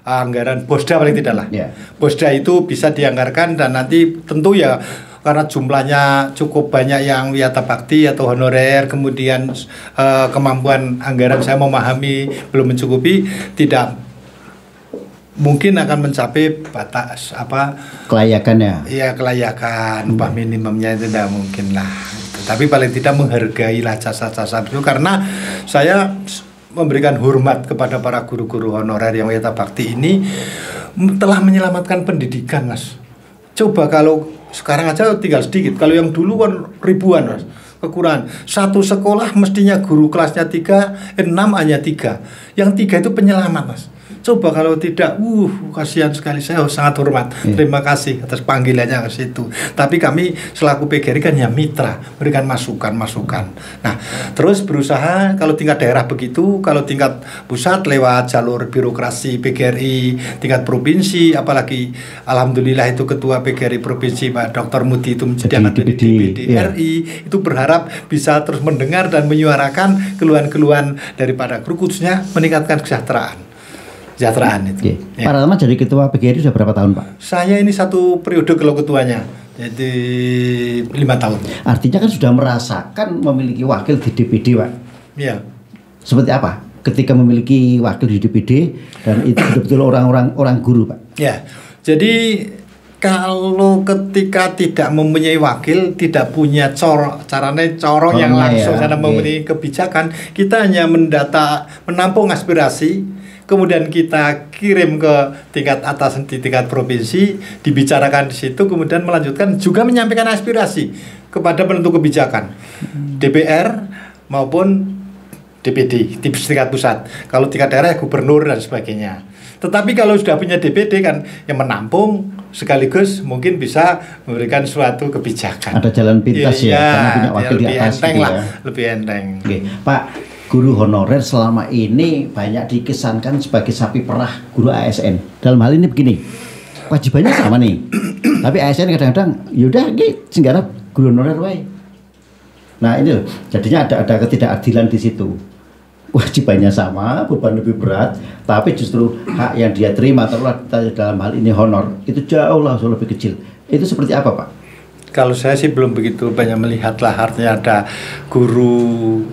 anggaran Bosda paling tidak lah. Ya. Bosda itu bisa dianggarkan dan nanti tentu ya karena jumlahnya cukup banyak yang wiyata bakti atau honorer, kemudian kemampuan anggaran saya memahami belum mencukupi, tidak mungkin akan mencapai batas kelayakannya. Iya, kelayakan upah minimumnya itu tidak mungkin lah. Tapi paling tidak menghargailah jasa-jasa itu, karena saya memberikan hormat kepada para guru-guru honorer yang wiyata bakti ini telah menyelamatkan pendidikan, Mas. Coba kalau sekarang aja tinggal sedikit, kalau yang dulu kan ribuan, Mas, kekurangan. Satu sekolah mestinya guru kelasnya 3, 6 hanya 3. Yang 3 itu penyelamat, Mas. Coba kalau tidak, kasihan sekali, saya sangat hormat. Terima kasih atas panggilannya ke situ. Tapi kami selaku PGRI kan ya mitra, berikan masukan. Nah, terus berusaha kalau tingkat daerah begitu, kalau tingkat pusat lewat jalur birokrasi PGRI, tingkat provinsi, apalagi alhamdulillah itu ketua PGRI provinsi Pak Dr. Mudi itu menjadi anggota DPD RI, itu berharap bisa terus mendengar dan menyuarakan keluhan-keluhan daripada guru, khususnya meningkatkan kesejahteraan itu. Ya. Pak Ratma jadi ketua PGRI sudah berapa tahun Pak? Saya ini satu periode kalau ketuanya, jadi 5 tahun. Artinya kan sudah merasakan memiliki wakil di DPD Pak. Iya. Seperti apa ketika memiliki wakil di DPD dan itu betul-betul orang guru Pak? Ya, jadi kalau ketika tidak mempunyai wakil, tidak punya corong yang langsung sana mempunyai kebijakan, kita hanya menampung aspirasi, kemudian kita kirim ke tingkat atas di tingkat provinsi, dibicarakan di situ, kemudian melanjutkan juga menyampaikan aspirasi kepada penentu kebijakan DPR maupun DPD di tingkat pusat. Kalau tingkat daerah gubernur dan sebagainya. Tetapi kalau sudah punya DPD kan yang menampung sekaligus mungkin bisa memberikan suatu kebijakan. Ada jalan pintas ya, karena punya wakil di atas enteng gitu lah, ya. lebih enteng. Oke, Pak, guru honorer selama ini banyak dikesankan sebagai sapi perah guru ASN. Dalam hal ini begini, kewajibannya sama nih. Tapi ASN kadang-kadang yaudah ini singgara guru honorer wae. Nah ini loh, jadinya ada ketidakadilan di situ. Kewajibannya sama, beban lebih berat, tapi justru hak yang dia terima dalam hal ini honor itu jauh lebih kecil. Itu seperti apa Pak? Kalau saya sih belum begitu banyak melihat lah, artinya ada guru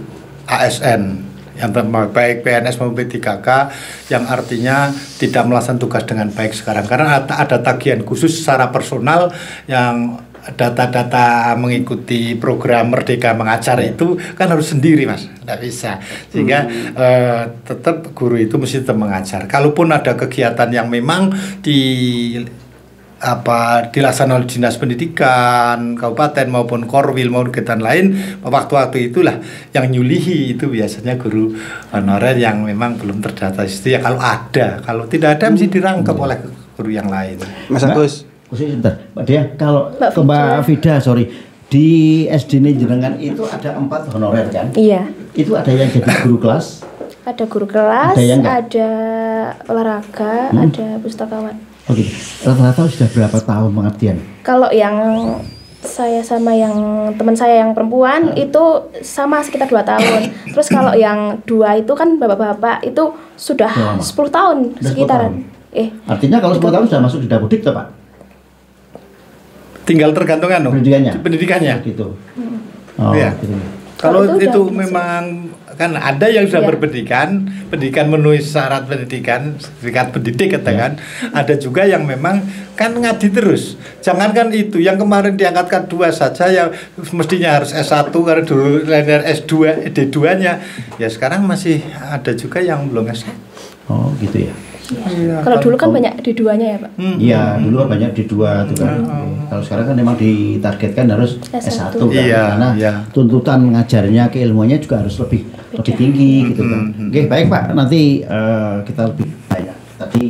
ASN yang baik PNS maupun P3K yang artinya tidak melaksanakan tugas dengan baik sekarang, karena ada tagihan khusus secara personal yang data-data mengikuti program Merdeka Mengajar itu kan harus sendiri Mas, tidak bisa, sehingga tetap guru itu mesti tetap mengajar. Kalaupun ada kegiatan yang memang dilaksanakan oleh dinas pendidikan kabupaten maupun korwil maupun kegiatan lain, waktu-waktu itulah yang nyulihi itu biasanya guru honorer yang memang belum terdata itu ya. Kalau tidak ada mesti dirangkap oleh guru yang lain. Mas Agus, sebentar, Mbak Dea, kalau ke Mbak Vida, di SD jenengan itu ada 4 honorer kan? Iya. Itu ada yang jadi guru kelas? Ada guru kelas, ada olahraga, ada pustakawan. Oke, rata-rata sudah berapa tahun pengabdian? Kalau yang Saya sama yang teman saya yang perempuan itu sama sekitar 2 tahun. Terus kalau yang 2 itu kan bapak-bapak itu sudah 10 tahun Sudah 10 sekitaran. tahun. Artinya kalau 10 tahun sudah masuk di Dapodik toh, Pak? Tinggal tergantung pendidikannya. Gitu. Iya. Gitu. Kalau Kalau itu itu udah memang kan ada yang sudah Iya. pendidikan memenuhi syarat pendidikan, sertifikat pendidik katakan. Ada juga yang memang kan ngadi terus. Jangankan itu, yang kemarin diangkat K2 saja yang mestinya harus S1 karena dulu linear S2, D2-nya. Ya sekarang masih ada juga yang belum S1. Oh, gitu ya. Kalau dulu kan banyak D2-nya ya, Pak. Iya, dulu kan banyak di 2 tuh kan. Kalau sekarang kan memang ditargetkan harus S1 kan. Iya, Karena iya. tuntutan ngajarnya keilmuannya juga harus lebih tinggi gitu kan. Oke, baik Pak. Nanti kita lebih banyak. Tadi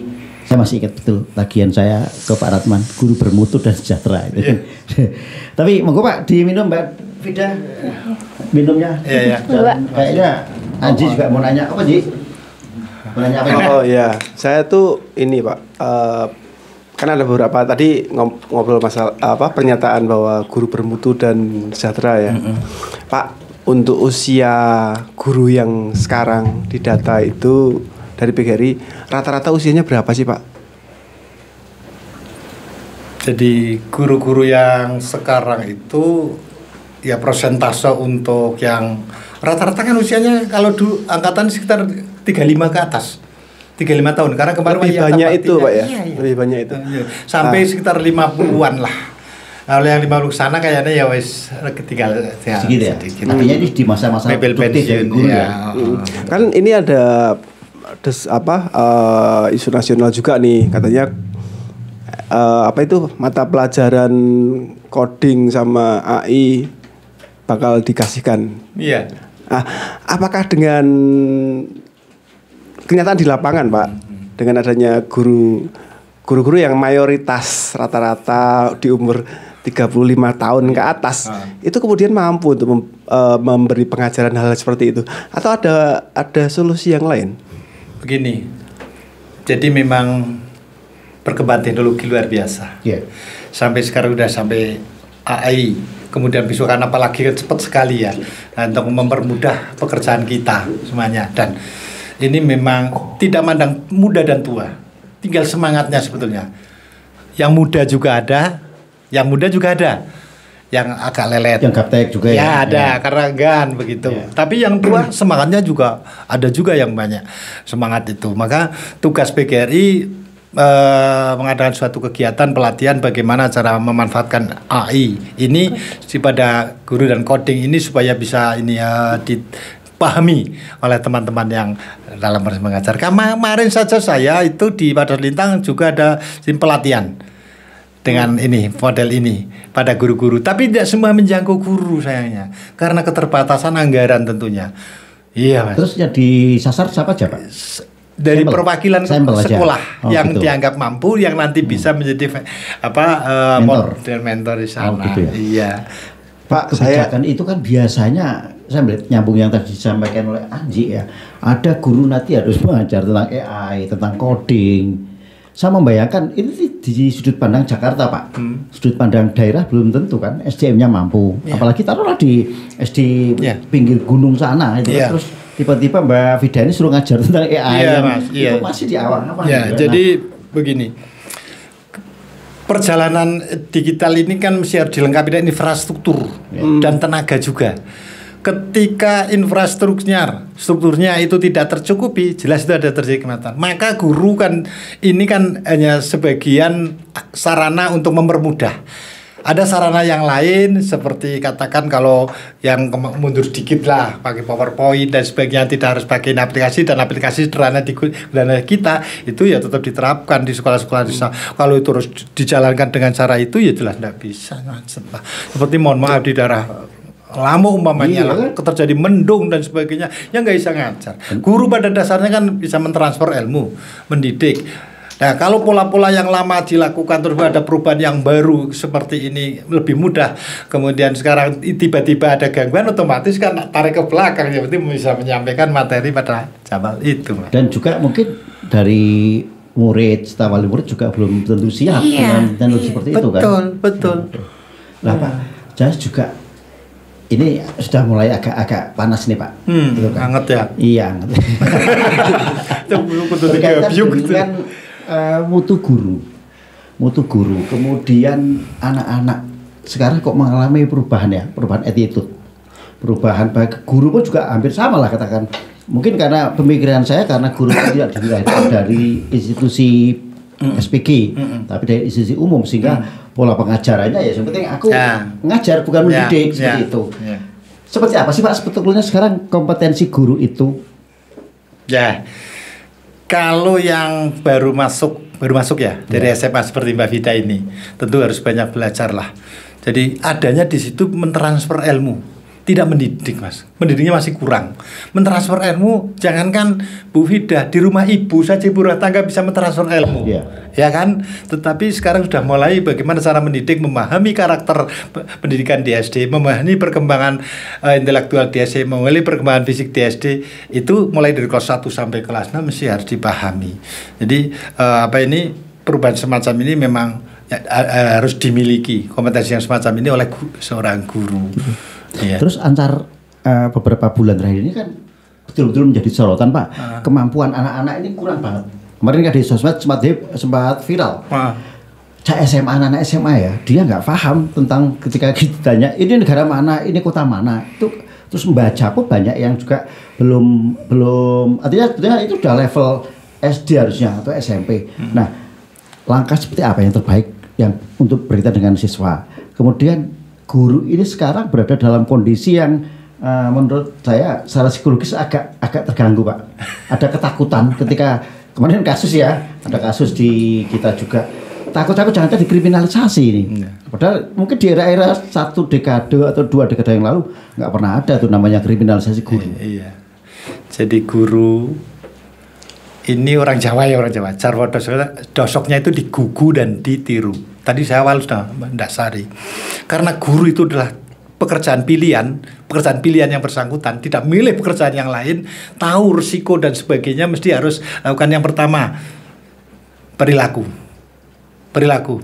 saya masih ingat betul tagihan saya ke Pak Ratman, guru bermutu dan sejahtera itu. Tapi monggo Pak diminum Mbak Vida. Minumnya. Iya, iya. Dan kayaknya Anji juga mau nanya apa, Ji? Mau nanya apa ini? Oh iya, saya tuh ini Pak, kan ada beberapa tadi ngobrol masalah pernyataan bahwa guru bermutu dan sejahtera ya. Pak, untuk usia guru yang sekarang di data itu dari PGRI rata-rata usianya berapa sih Pak? Jadi guru-guru yang sekarang itu ya persentase untuk yang rata-rata kan usianya kalau dulu angkatan sekitar 35 ke atas. 35 tahun karena kemarin Lebih yang banyak tamat itu Pak ya? Iya. Lebih banyak itu. Iya. Sampai sekitar 50-an lah. Kalau yang 50 sana kayaknya ya wis tinggal Sedikit ya. Artinya ini di masa-masa Mebel produktif pensiun, ya, guru ya. ya. Kan ini ada isu nasional juga nih katanya mata pelajaran coding sama AI bakal dikasihkan. Iya. Apakah dengan kenyataan di lapangan Pak, dengan adanya guru-guru yang mayoritas rata-rata di umur 35 tahun ke atas, itu kemudian mampu untuk memberi pengajaran hal seperti itu, atau ada solusi yang lain? Begini, jadi memang perkembangan teknologi luar biasa. Iya. Sampai sekarang udah sampai AI, kemudian besok kan apalagi cepat sekali ya, untuk mempermudah pekerjaan kita semuanya. Dan ini memang tidak mandang muda dan tua, tinggal semangatnya sebetulnya. Yang muda juga ada, yang muda juga ada, yang agak lelet, Yang gaptek juga ya. ya ada karena gan begitu. Tapi yang tua semangatnya juga ada juga yang banyak semangat itu. Maka tugas PGRI mengadakan suatu kegiatan pelatihan bagaimana cara memanfaatkan AI ini pada guru dan coding ini supaya bisa ini dipahami oleh teman-teman yang dalam proses mengajar. Kemarin saja saya itu di Padang Lintang juga ada pelatihan dengan ini model ini pada guru-guru, tapi tidak semua menjangkau guru sayangnya karena keterbatasan anggaran tentunya. Iya Mas. Terus yang disasar siapa aja Pak? Dari Sampel. perwakilan Sampel aja. sekolah yang gitu. dianggap mampu yang nanti bisa menjadi mentor di sana. Gitu ya? Iya. Pak, Kebijakan itu kan biasanya saya melihat nyambung yang tadi disampaikan oleh Anji ya. Ada guru nanti harus mengajar tentang AI, tentang coding. Saya membayangkan ini di sudut pandang Jakarta Pak, sudut pandang daerah belum tentu kan SDM-nya mampu. Apalagi taruhlah di SD pinggir gunung sana itu terus tiba-tiba Mbak Vida ini suruh ngajar tentang AI itu masih di awal-awal. Ya, jadi begini, perjalanan digital ini kan mesti harus dilengkapi dengan infrastruktur dan tenaga juga. Ketika strukturnya itu tidak tercukupi, jelas itu ada terjadi kemacetan. Maka guru kan ini kan hanya sebagian sarana untuk mempermudah. Ada sarana yang lain seperti katakan kalau yang mundur sedikit lah pakai PowerPoint dan sebagainya, tidak harus pakai aplikasi, dan aplikasi sederhana di kita itu ya tetap diterapkan di sekolah-sekolah desa. Kalau itu harus dijalankan dengan cara itu ya jelas tidak bisa. Seperti mohon maaf di daerah Lamu umpamanya terjadi mendung dan sebagainya, yang nggak bisa ngajar. Guru pada dasarnya kan bisa mentransfer ilmu, mendidik. Nah, kalau pola-pola yang lama dilakukan terus ada perubahan yang baru seperti ini lebih mudah. Kemudian sekarang tiba-tiba ada gangguan, otomatis kan tarik ke belakang, ya berarti bisa menyampaikan materi pada zaman itu. Dan juga mungkin dari murid, wali murid juga belum tentu siap dengan teknologi seperti itu kan. Betul. Lah Pak, saya juga ini sudah mulai agak panas nih Pak. Gitu kan. Anget ya. Iya, anget. Berkaitan dengan mutu guru, kemudian anak-anak sekarang kok mengalami perubahan attitude, perubahan baik guru pun juga hampir sama lah katakan. Mungkin karena pemikiran saya karena guru tidak dilahirkan dari institusi SPG, tapi dari institusi umum sehingga pola pengajarannya ya yang penting aku ngajar bukan mendidik seperti itu. Seperti apa sih Pak sebetulnya sekarang kompetensi guru itu? Ya, kalau yang baru masuk ya dari SMA seperti Mbak Vida ini, tentu harus banyak belajar lah. Jadi adanya di situ mentransfer ilmu, tidak mendidik Mas. Mendidiknya masih kurang. Mentransfer ilmu, jangankan Bu Vida, di rumah ibu saja ibu rumah tangga bisa mentransfer ilmu, ya kan? Tetapi sekarang sudah mulai bagaimana cara mendidik, memahami karakter pendidikan di SD, memahami perkembangan intelektual di SD, memahami perkembangan fisik di SD, itu mulai dari kelas 1 sampai kelas 6 mesti harus dipahami. Jadi perubahan semacam ini memang harus dimiliki kompetensi yang semacam ini oleh seorang guru. Terus antar beberapa bulan terakhir ini kan betul-betul menjadi sorotan Pak. Kemampuan anak-anak ini kurang banget. Kemarin kan di sosmed sempat viral. SMA, anak SMA ya, dia nggak paham tentang ketika ditanya ini negara mana, ini kota mana. Itu terus membaca pun banyak yang juga belum artinya itu udah level SD harusnya atau SMP. Nah, langkah seperti apa yang terbaik yang untuk berkaitan dengan siswa. Kemudian guru ini sekarang berada dalam kondisi yang menurut saya secara psikologis agak terganggu Pak. Ada ketakutan ketika kemarin kasus ada kasus di kita juga takut jangan dikriminalisasi ini. Padahal mungkin di era-era 1 dekade atau 2 dekade yang lalu nggak pernah ada tuh namanya kriminalisasi guru. Iya. Jadi guru ini orang Jawa. Cara dosoknya itu digugu dan ditiru. Tadi saya awal sudah mendasari. Karena guru itu adalah pekerjaan pilihan yang bersangkutan, tidak milih pekerjaan yang lain, tahu risiko dan sebagainya, mesti harus lakukan yang pertama, perilaku,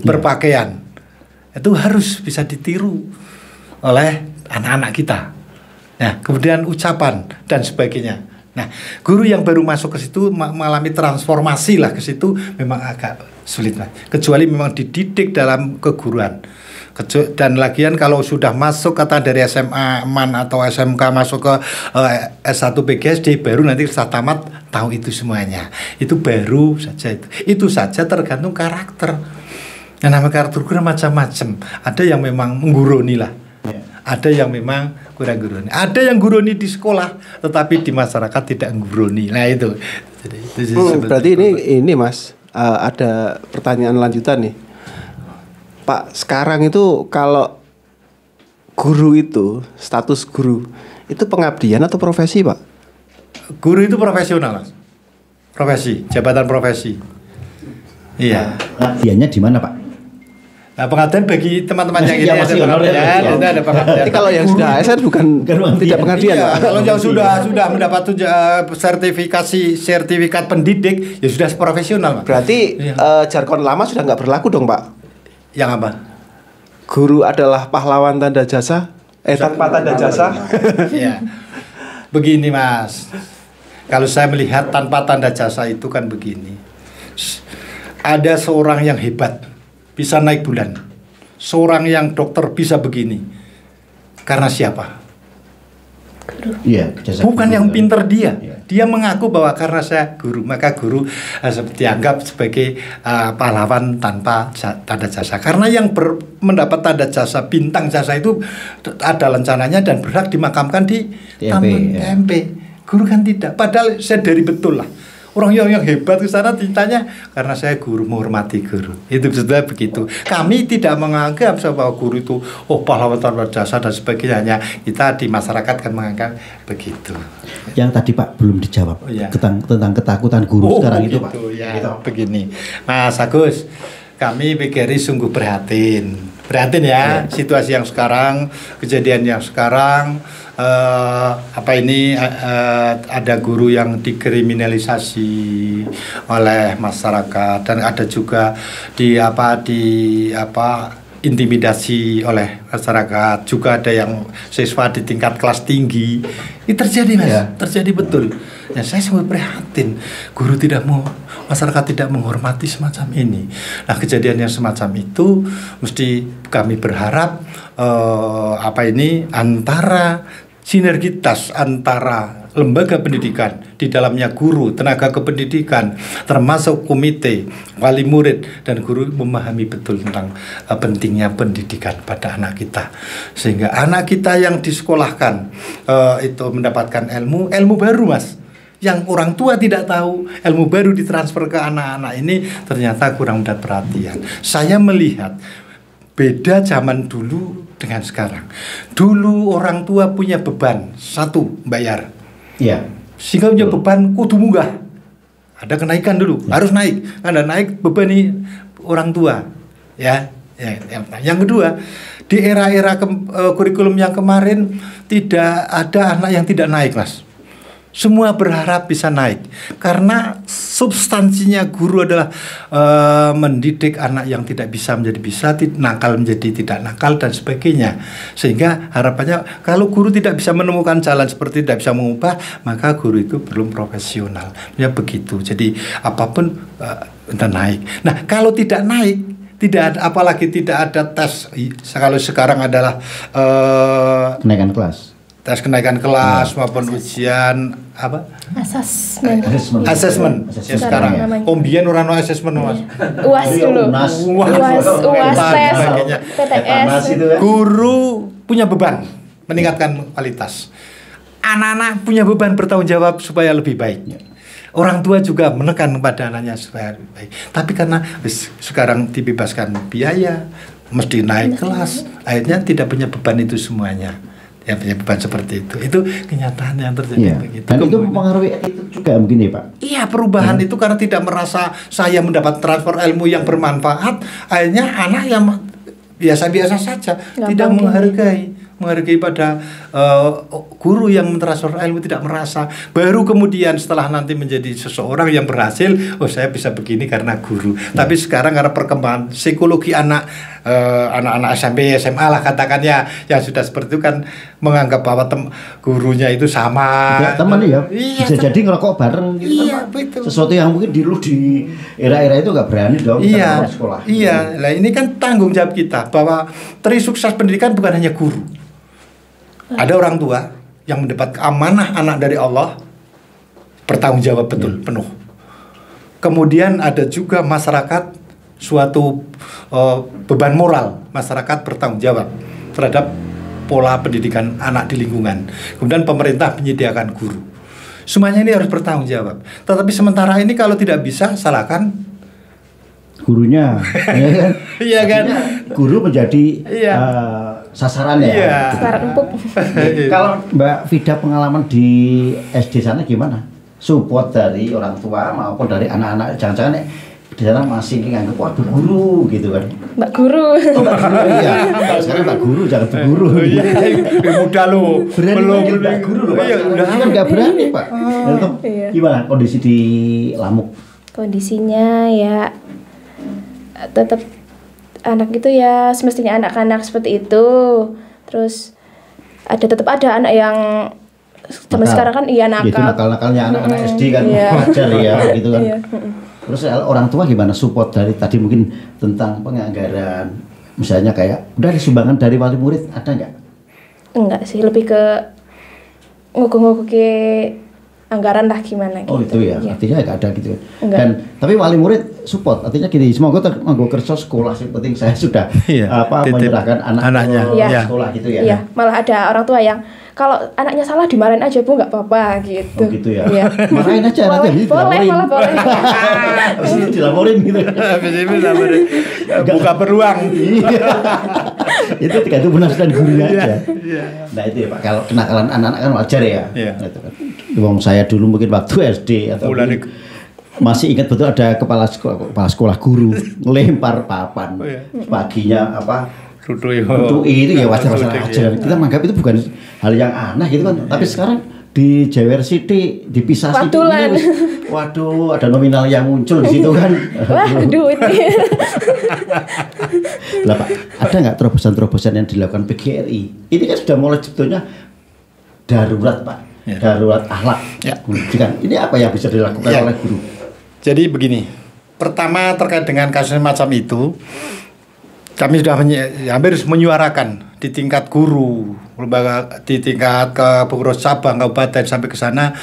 berpakaian. Itu harus bisa ditiru oleh anak-anak kita. Nah, kemudian ucapan dan sebagainya. Nah, guru yang baru masuk ke situ mengalami transformasi lah ke situ memang agak sulit lah. Kecuali memang dididik dalam keguruan. Dan lagian kalau sudah masuk kata dari SMA MAN atau SMK masuk ke S1 PGSD baru nanti setelah tamat tahu itu semuanya. Itu baru saja itu. Itu saja tergantung karakter. Yang namanya karakter guru macam-macam. Ada yang memang mengguruni lah. Ada yang memang kurang guruni. Ada yang guruni di sekolah, tetapi di masyarakat tidak guruni. Nah itu. Jadi, berarti ini Mas, ada pertanyaan lanjutan nih. Pak, sekarang itu kalau guru itu status guru itu pengabdian atau profesi Pak? Guru itu profesional, profesi, jabatan profesi. Iya. Pengabdiannya di mana Pak? Nah, pengabdian bagi teman-teman yang ini ada pengabdian. Jadi kalau yang sudah ASN bukan tidak pengabdian. Iya, kalau yang sudah mendapat sertifikat pendidik ya sudah profesional. Berarti jargon lama sudah nggak berlaku dong Pak? Yang apa? Guru adalah pahlawan tanda jasa, tanpa tanda jasa. Iya. Begini Mas, kalau saya melihat tanpa tanda jasa itu kan begini. Ada seorang yang hebat bisa naik bulan, seorang yang dokter bisa begini, karena siapa? Iya, bukan yang pinter dia. Dia mengaku bahwa karena saya guru, maka guru dianggap sebagai pahlawan tanpa tanda jasa. Karena yang mendapat tanda jasa, bintang jasa itu ada rencananya dan berhak dimakamkan di TMP. Guru kan tidak. Padahal saya dari betul lah. Orang yang hebat ke sana ditanya karena saya guru, menghormati guru. Itu sudah begitu. Kami tidak menganggap bahwa guru itu pahlawan tanpa jasa dan sebagainya. Kita di masyarakat kan menganggap begitu. Yang tadi Pak belum dijawab tentang ketakutan guru sekarang itu Pak. Ya, gitu. Begini, Mas Agus, kami PGRI sungguh prihatin ya situasi yang sekarang, kejadian yang sekarang. Ada guru yang dikriminalisasi oleh masyarakat dan ada juga intimidasi oleh masyarakat, juga ada yang siswa di tingkat kelas tinggi. Ini terjadi Mas, terjadi betul. Ya, saya sangat prihatin, guru tidak mau, masyarakat tidak menghormati semacam ini. Nah, kejadian yang semacam itu mesti kami berharap antara sinergitas antara lembaga pendidikan, di dalamnya guru, tenaga kependidikan, termasuk komite, wali murid dan guru memahami betul tentang pentingnya pendidikan pada anak kita, sehingga anak kita yang disekolahkan itu mendapatkan ilmu baru Mas, yang orang tua tidak tahu, ilmu baru ditransfer ke anak-anak ini ternyata kurang mendapat perhatian. Saya melihat beda zaman dulu dengan sekarang. Dulu orang tua punya beban satu, bayar. Iya. Sehingga punya beban kudu munggah. Ada kenaikan dulu, harus naik. Karena naik bebani orang tua. Ya. Yang kedua, di era-era kurikulum yang kemarin tidak ada anak yang tidak naik, Mas. Semua berharap bisa naik karena substansinya guru adalah mendidik anak yang tidak bisa menjadi bisa, nakal menjadi tidak nakal dan sebagainya. Sehingga harapannya kalau guru tidak bisa menemukan jalan seperti tidak bisa mengubah, maka guru itu belum profesional. Ya begitu. Jadi apapun naik. Nah, kalau tidak naik, tidak ada, apalagi tidak ada tes. Kalau sekarang adalah kenaikan kelas. Tes kenaikan kelas maupun ujian apa? Asesmen. Ya, sekarang Ombian orang asesmen Mas. UAS dulu. UAS tes, PTS. Guru punya beban meningkatkan kualitas. Anak-anak punya beban bertanggung jawab supaya lebih baik. Orang tua juga menekan kepada anaknya supaya lebih baik. Tapi karena sekarang dibebaskan biaya, mesti naik kelas, akhirnya tidak punya beban itu semuanya. Ya, punya beban seperti itu kenyataan yang terjadi begitu. Dan itu mempengaruhi itu juga mungkin ya Pak? Iya, perubahan itu karena tidak merasa saya mendapat transfer ilmu yang bermanfaat, akhirnya anak yang biasa-biasa saja, tidak menghargai pada guru yang mentransfer ilmu, tidak merasa. Baru kemudian setelah nanti menjadi seseorang yang berhasil, oh saya bisa begini karena guru. Tapi sekarang karena perkembangan psikologi anak-anak SMP, SMA lah katakannya, yang sudah seperti itu kan menganggap bahwa gurunya itu sama. Teman ya, bisa jadi ngerokok bareng gitu. Iya, betul. Sesuatu yang mungkin dulu di era-era itu nggak berani dong sekolah. Iya, lah ini kan tanggung jawab kita bahwa sukses pendidikan bukan hanya guru. Ada orang tua yang mendapat amanah anak dari Allah, bertanggung jawab betul, penuh. Kemudian ada juga masyarakat, suatu beban moral, masyarakat bertanggung jawab terhadap pola pendidikan anak di lingkungan. Kemudian pemerintah menyediakan guru. Semuanya ini harus bertanggung jawab. Tetapi sementara ini kalau tidak bisa, salahkan gurunya. Iya kan? Guru menjadi sasaran ya. Iya. Kalau Mbak Vida pengalaman di SD sana gimana? Support dari orang tua maupun dari anak-anak, jangan-jangan di sana masih nganggep waduh guru gitu kan? Mbak Guru. Oh, Mbak Guru ya. Sekarang Mbak Guru jangan Bu Guru. Iya, muda lo. Belum Mbak Guru loh. Iya, udah kan nggak berani Pak. Gimana kondisi di Lamuk? Kondisinya ya tetap anak itu ya semestinya anak-anak seperti itu. Terus tetap ada anak yang zaman sekarang kan nakal. Itu nakal-nakalnya anak-anak SD kan wajar ya gitu kan. Terus orang tua gimana support dari tadi mungkin tentang penganggaran, misalnya kayak udah ada sumbangan dari wali murid ada nggak? Enggak sih, lebih ke ngukuk-ngukuki anggaran lah gimana gitu. Oh itu ya, artinya nggak ada gitu. Enggak. Dan tapi wali murid support, artinya gini, semoga kerja sekolah sih, penting saya sudah menyerahkan anaknya sekolah gitu ya. Iya, malah ada orang tua yang kalau anaknya salah dimarahin aja Bu, nggak apa-apa gitu. Oh gitu ya. Iya. Marahin aja nanti boleh. Terus dilaporin gitu. Dilaporin. Buka peluang. Itu tergantung penafsiran gurunya aja. Nah itu ya Pak, kalau kenakalan anak-anak kan wajar ya. Itu kan. Wong saya dulu mungkin waktu SD atau masih ingat betul ada kepala sekolah guru ngelempar papan. Paginya Rutui itu ya wajar aja. Kita menganggap itu bukan hal yang aneh gitu kan. Tapi sekarang di Jewer City dipisah City Wadulan. ini waduh ada nominal yang muncul di situ kan. Wah, duit. Lah Pak, ada nggak terobosan-terobosan yang dilakukan PGRI? Ini kan sudah mulai sebetulnya darurat Pak, darurat akhlak. Kan ini apa yang bisa dilakukan oleh guru? Jadi begini, pertama terkait dengan kasus macam itu, kami sudah hampir menyuarakan di tingkat guru, lembaga di tingkat ke pengurus cabang kabupaten sampai ke sana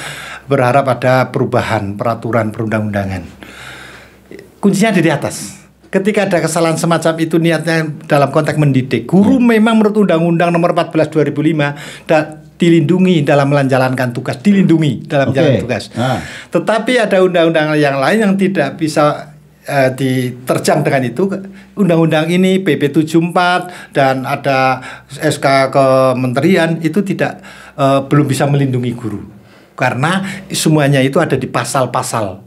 berharap ada perubahan peraturan perundang-undangan. Kuncinya ada di atas. Ketika ada kesalahan semacam itu niatnya dalam konteks mendidik, guru memang menurut Undang-Undang Nomor 14 2005 dilindungi dalam menjalankan tugas, dilindungi dalam menjalankan tugas. Tetapi ada undang-undang yang lain yang tidak bisa diterjang dengan itu. Undang-undang ini PP 74 dan ada SK Kementerian itu tidak belum bisa melindungi guru karena semuanya itu ada di pasal-pasal,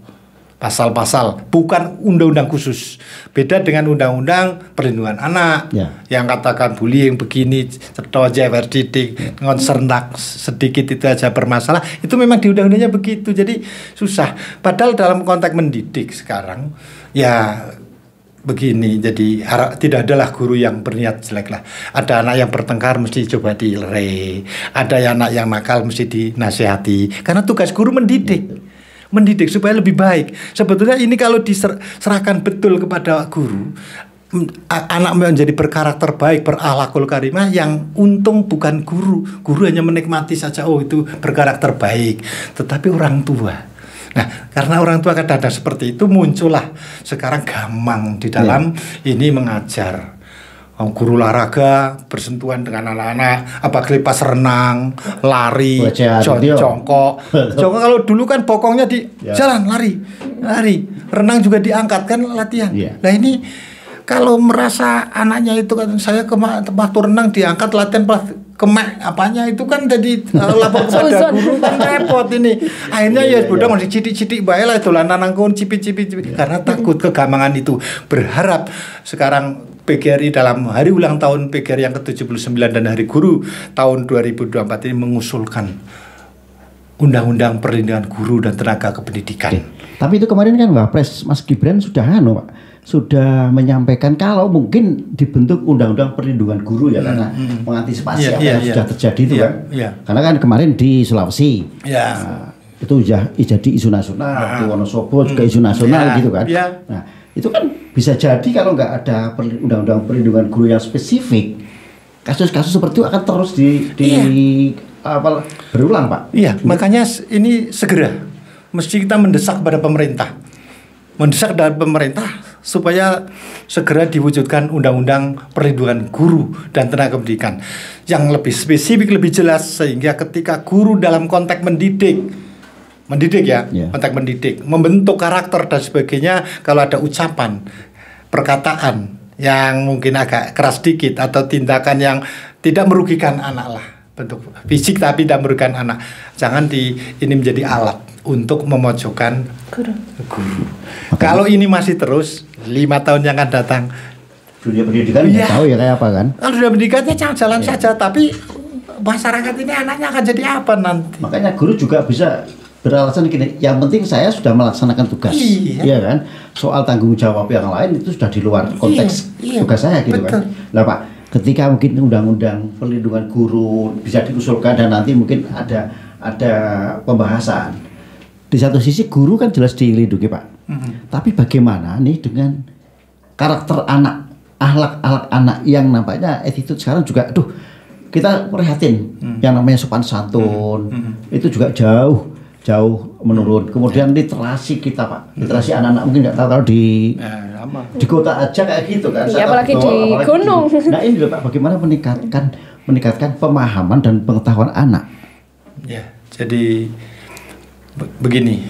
bukan undang-undang khusus. Beda dengan undang-undang perlindungan anak yang katakan bullying begini, ceto jewer didik, ngonsernak sedikit itu aja bermasalah. Itu memang di undang-undangnya begitu. Jadi susah. Padahal dalam konteks mendidik sekarang ya begini, jadi tidak adalah guru yang berniat jelek lah. Ada anak yang bertengkar mesti coba dilerai, ada anak yang nakal mesti dinasehati. Karena tugas guru mendidik supaya lebih baik. Sebetulnya ini kalau diserahkan betul kepada guru, anak menjadi berkarakter baik, berakhlakul karimah, yang untung bukan guru. Guru hanya menikmati saja, oh itu berkarakter baik. Tetapi orang tua. Nah, karena orang tua kadang-kadang seperti itu, muncullah sekarang gamang di dalam ini mengajar. Guru olahraga bersentuhan dengan anak-anak, apalagi pas renang, lari, jongkok. Jongkok kalau dulu kan bokongnya di jalan, lari. Renang juga diangkat kan latihan. Nah ini kalau merasa anaknya itu kan saya ke tempat renang diangkat latihan kemek apanya itu kan jadi lapor kepada guru kan repot ini. Akhirnya ya udah masih cidik-cidik bae lah dolanan nangkon cipit-cipit karena takut kegamangan itu. Berharap sekarang PGRI dalam hari ulang tahun PGRI yang ke-79 dan Hari Guru tahun 2024 ini mengusulkan Undang-Undang Perlindungan Guru dan Tenaga Kependidikan. Tapi itu kemarin kan Wapres Mas Gibran sudah menyampaikan kalau mungkin dibentuk Undang-Undang Perlindungan Guru ya karena mengantisipasi apa yang sudah terjadi itu kan. Karena kan kemarin di Sulawesi itu jadi isu nasional, di Wonosobo juga isu nasional gitu kan. Nah itu kan bisa jadi kalau nggak ada Undang-Undang Perlindungan Guru yang spesifik, kasus-kasus seperti itu akan terus berulang Pak. Iya, makanya ini segera mesti kita mendesak kepada pemerintah. Mendesak dari pemerintah supaya segera diwujudkan Undang-Undang Perlindungan Guru dan Tenaga Pendidikan yang lebih spesifik, lebih jelas, sehingga ketika guru dalam konteks mendidik konteks mendidik, membentuk karakter dan sebagainya, kalau ada ucapan, perkataan yang mungkin agak keras dikit atau tindakan yang tidak merugikan anak lah, bentuk fisik tapi tidak merugikan anak, jangan ini menjadi alat untuk memojokkan guru. Kalau ini masih terus 5 tahun yang akan datang, dunia pendidikan nggak tahu ya kayak apa kan? Kalau dunia pendidikannya jalan saja, tapi masyarakat ini anaknya akan jadi apa nanti? Makanya guru juga bisa beralasan gini, yang penting saya sudah melaksanakan tugas, iya kan? Soal tanggung jawab yang lain itu sudah di luar konteks tugas saya gitu kan? Lah Pak, ketika mungkin Undang-Undang Perlindungan Guru bisa diusulkan dan nanti mungkin ada pembahasan. Di satu sisi guru kan jelas dilindungi Pak, tapi bagaimana nih dengan karakter anak, akhlak anak yang nampaknya attitude sekarang juga, kita prihatin, yang namanya sopan santun itu juga jauh menurun. Kemudian literasi kita Pak, literasi anak-anak mungkin nggak tahu kalau di kota aja kayak gitu kan. Ya, apalagi di gunung. Nah ini loh Pak, bagaimana meningkatkan pemahaman dan pengetahuan anak. Ya, jadi begini,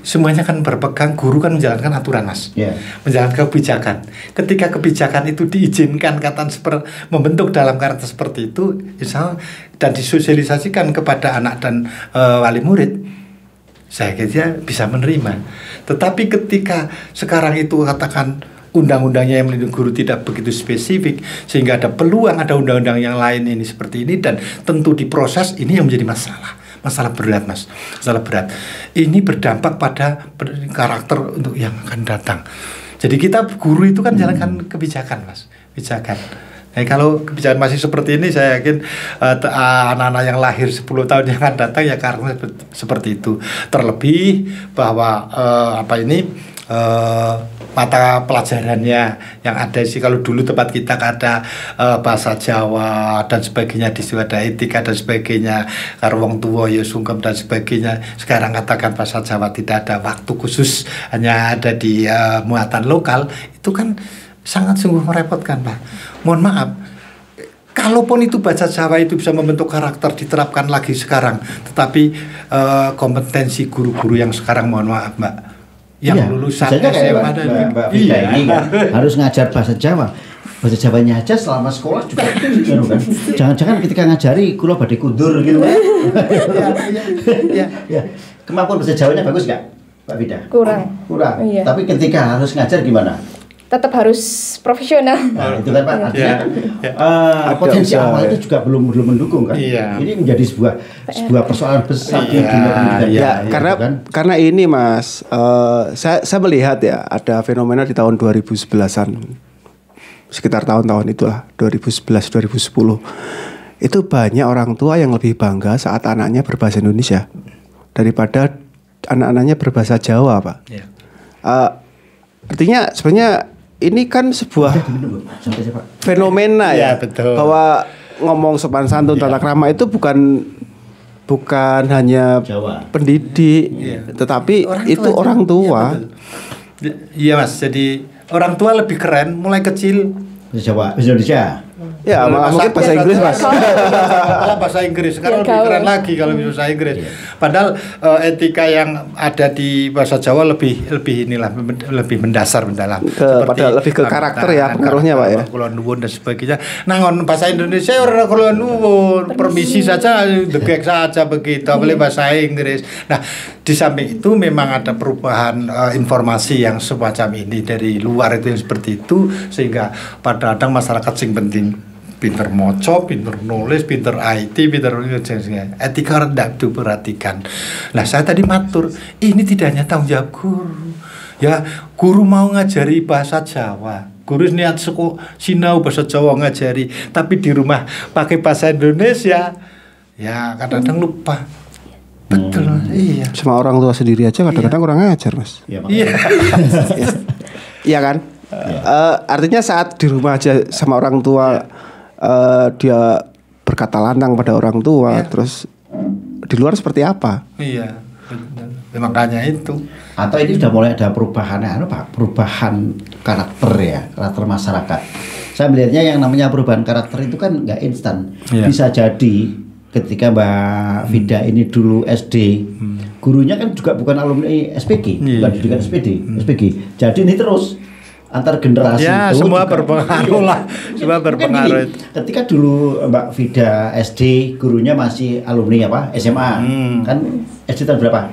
semuanya kan berpegang, guru kan menjalankan aturan Mas, menjalankan kebijakan. Ketika kebijakan itu diizinkan membentuk dalam karakter seperti itu, insya Allah, dan disosialisasikan kepada anak dan wali murid, saya kira bisa menerima. Tetapi ketika sekarang itu katakan undang-undangnya yang melindungi guru tidak begitu spesifik, sehingga ada peluang ada undang-undang yang lain ini seperti ini, dan tentu diproses, ini yang menjadi masalah. masalah berat mas, masalah berat. Ini berdampak pada karakter untuk yang akan datang. Jadi kita guru itu kan jalankan kebijakan mas, kebijakan. Nah, kalau kebijakan masih seperti ini, saya yakin anak-anak yang lahir 10 tahun yang akan datang ya karena seperti itu. Terlebih bahwa mata pelajarannya yang ada sih, kalau dulu tempat kita ada bahasa Jawa dan sebagainya, di situ ada etika dan sebagainya, karo wong tuwa ya sungkem dan sebagainya. Sekarang katakan bahasa Jawa tidak ada waktu khusus, hanya ada di muatan lokal, itu kan sangat sungguh merepotkan Pak. Mohon maaf, kalaupun itu bahasa Jawa itu bisa membentuk karakter, diterapkan lagi sekarang, tetapi kompetensi guru-guru yang sekarang, mohon maaf Mbak, yang lulusan SMA dan Mbak Vida ini kan harus ngajar bahasa Jawa. Bahasa Jawanya aja selama sekolah juga kan. Jangan-jangan ketika ngajari kula badhe kundur gitu kan. Ya. Kemampuan bahasa Jawanya bagus enggak, Mbak Vida? Kurang. Iya. Tapi ketika harus ngajar gimana? Tetap harus profesional. Nah, itu kan Pak, artinya potensi awal itu juga belum mendukung kan. Ini menjadi sebuah persoalan besar di dunia pendidikan. Karena ini Mas, saya melihat ya ada fenomena di tahun 2011-an, sekitar tahun-tahun itulah 2011-2010. Itu banyak orang tua yang lebih bangga saat anaknya berbahasa Indonesia daripada anak-anaknya berbahasa Jawa, Pak. Artinya sebenarnya ini kan sebuah fenomena ya, betul. Bahwa ngomong sopan santun tata krama itu bukan hanya Jawa. pendidik, tetapi itu orang tua. Iya Mas, jadi orang tua lebih keren mulai kecil. Bahasa Jawa, bahasa Indonesia. Ya, mungkin bahasa Inggris Mas. Malah bahasa Inggris sekarang lebih keren lagi kalau bahasa Inggris. Padahal etika yang ada di bahasa Jawa lebih mendasar, mendalam. Padahal lebih ke karakter ya pengaruhnya Pak ya. Kulon nuwun dan sebagainya. Nah, bahasa Indonesia orang kulon nuwun, permisi saja, degek saja begitu, boleh bahasa Inggris. Nah, di samping itu memang ada perubahan informasi yang semacam ini dari luar itu yang seperti itu, sehingga pada kadang masyarakat sing penting pinter moco, pinter nulis, pinter IT, pinter etika rendah diperhatikan. Nah, saya tadi matur, ini tidak hanya tanggung jawab guru. Ya, guru mau ngajari bahasa Jawa, guru niat sinau bahasa Jawa ngajari, tapi di rumah pakai bahasa Indonesia, ya kadang-kadang lupa. Betul, iya. Sama orang tua sendiri aja kadang-kadang kurang ajar Mas. Iya kan? Artinya saat di rumah aja sama orang tua dia berkata lantang pada orang tua, terus di luar seperti apa? Iya, makanya itu. Atau ini sudah mulai ada perubahan karakter ya, karakter masyarakat. Saya melihatnya yang namanya perubahan karakter itu kan nggak instan. Bisa jadi ketika Mbak Vida ini dulu SD, gurunya kan juga bukan alumni SPG, bukan didikan SPG. Jadi ini terus antar generasi itu semua berpengaruh lah, semua berpengaruh. Ketika dulu Mbak Vida SD, gurunya masih alumni SMA, kan SD tahun berapa?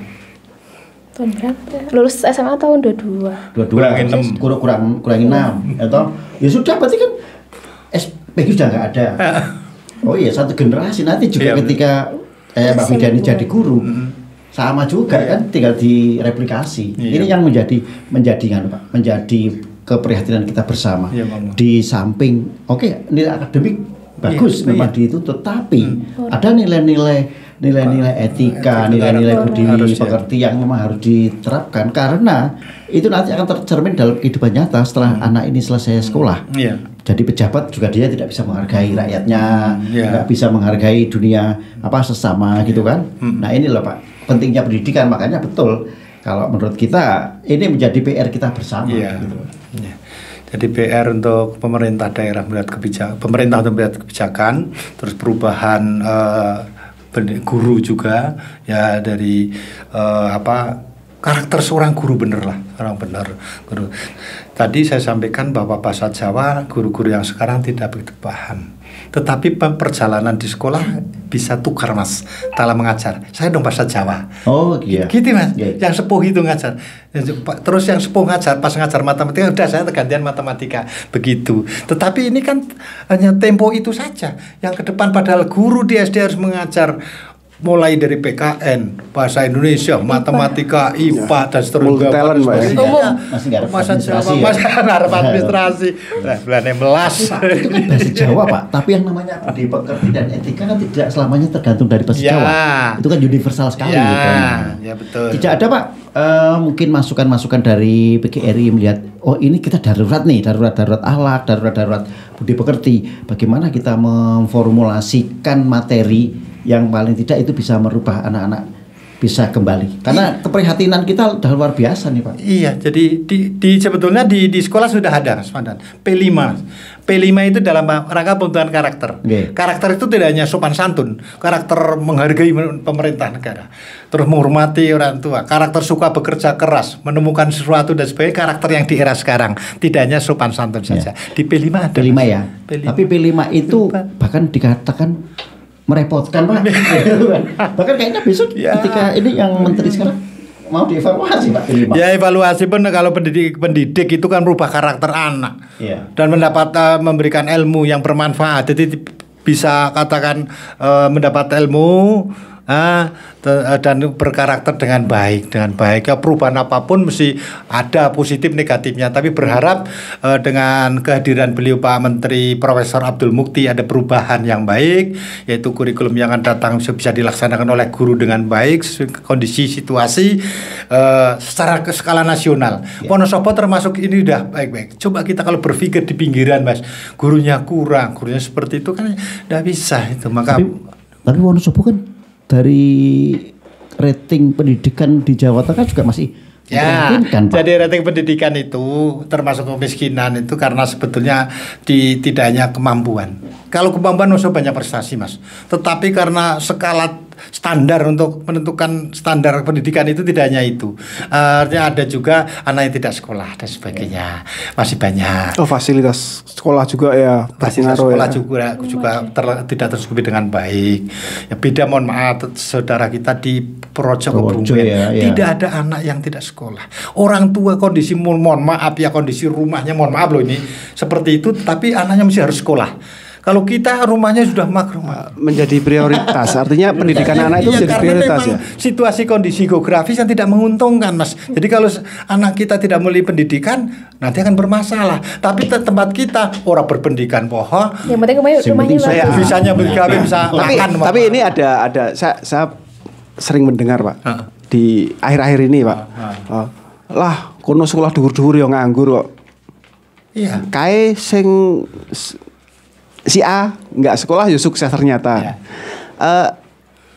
Tahun berapa? Lulus SMA tahun 22. Kurang 6 atau ya sudah, berarti kan SPG sudah nggak ada. Oh iya, satu generasi nanti juga ketika Mbak Vida ini jadi guru sama juga kan, tinggal direplikasi. Ini yang menjadi keprihatinan kita bersama. Di samping nilai akademik bagus memang dituntut, tapi ada nilai-nilai etika, nilai-nilai budi pekerti yang memang harus diterapkan, karena itu nanti akan tercermin dalam kehidupan nyata setelah anak ini selesai sekolah. Jadi pejabat juga dia tidak bisa menghargai rakyatnya, nggak bisa menghargai dunia sesama gitu kan. Nah ini loh Pak, pentingnya pendidikan. Makanya betul kalau menurut kita ini menjadi PR kita bersama. Gitu. Jadi PR untuk pemerintah daerah melihat pemerintah untuk melihat kebijakan, terus perubahan guru juga ya, dari karakter seorang guru orang benar guru. Tadi saya sampaikan bahwa bahasa Jawa guru-guru yang sekarang tidak begitu paham. Tetapi perjalanan di sekolah bisa tukar Mas dalam mengajar. Saya dong bahasa Jawa. Oh iya. Gitu Mas. Yang sepuh itu ngajar. Terus yang sepuh ngajar, pas ngajar matematika udah saya gantian matematika. Begitu. Tetapi ini kan hanya tempo itu saja. Yang ke depan padahal guru di SD harus mengajar mulai dari PKN, bahasa Indonesia, matematika, IPA dan seterusnya. Multi-talent, Pak, ya. Masih nggak ada Masa administrasi Jawa, masa ngarep administrasi. Bulan melas. Itu kan bahasa Jawa, Pak. Tapi yang namanya budi pekerti dan etika kan tidak selamanya tergantung dari bahasa Ya. Jawa. Itu kan universal sekali. Ya, gitu. ya betul. Tidak ada, Pak, mungkin masukan-masukan dari PGRI melihat, oh ini kita darurat nih, darurat akhlak, darurat budi pekerti. Bagaimana kita memformulasikan materi yang paling tidak itu bisa merubah anak-anak bisa kembali. Karena keprihatinan kita udah luar biasa nih, Pak. Iya, jadi sebetulnya di sekolah sudah ada, Mas Pandan. P5. P5 itu dalam rangka pembentukan karakter. Oke. Karakter itu tidak hanya sopan santun, karakter menghargai pemerintah negara, terus menghormati orang tua, karakter suka bekerja keras, menemukan sesuatu dan sebagainya, karakter yang di era sekarang, tidak hanya sopan santun saja. Di P5 ada. P5 ya. P5. Tapi P5 itu bahkan dikatakan merepotkan, Pak. Bahkan kayaknya besok Ya. ketika ini yang menteri sekarang mau dievaluasi, Pak, P5. Ya, evaluasi pun kalau pendidik itu kan merubah karakter anak. Iya. Dan memberikan ilmu yang bermanfaat. Jadi bisa katakan mendapat ilmu dan berkarakter dengan baik. Ya, perubahan apapun mesti ada positif negatifnya. Tapi berharap dengan kehadiran beliau Pak Menteri Profesor Abdul Mukti ada perubahan yang baik, yaitu kurikulum yang akan datang bisa dilaksanakan oleh guru dengan baik sesuai kondisi situasi secara skala nasional. Wonosobo termasuk ini udah baik-baik. Coba kita kalau berpikir di pinggiran, Mas, gurunya kurang, gurunya seperti itu kan tidak bisa itu. Maka Tapi Wonosobo kan dari rating pendidikan di Jawa Tengah juga masih ya, memprihatinkan, Pak. jadi rating pendidikan itu termasuk kemiskinan itu karena sebetulnya tidak hanya kemampuan. Kalau kemampuan masuk banyak prestasi, Mas. Tetapi karena skala standar untuk menentukan standar pendidikan itu tidak hanya itu. Artinya ada juga anak yang tidak sekolah dan sebagainya. Masih banyak. Oh, fasilitas sekolah juga ya Fasilitas berpengaruh sekolah ya. juga tidak tercukupi dengan baik. Ya, beda, mohon maaf, saudara kita di Projo Kebumen ya. tidak ada anak yang tidak sekolah. Orang tua kondisi mohon maaf ya, kondisi rumahnya mohon maaf loh ini seperti itu, tapi anaknya mesti harus sekolah. Kalau kita rumahnya sudah makro Menjadi prioritas. Artinya pendidikan anak itu iya, menjadi karena prioritas memang ya. situasi kondisi geografis yang tidak menguntungkan, Mas. Jadi kalau anak kita tidak memilih pendidikan, nanti akan bermasalah. Tapi tempat kita orang berpendidikan pohon, Yang penting rumahnya saya- bagus. bisanya bergawe bisa makan. Tapi ini ada saya sering mendengar, Pak. Heeh. Di akhir-akhir ini, Pak. Lah, kono sekolah dhuwur-dhuwur ya nganggur kok. Iya. Kae sing si A nggak sekolah ya sukses ternyata. Ya.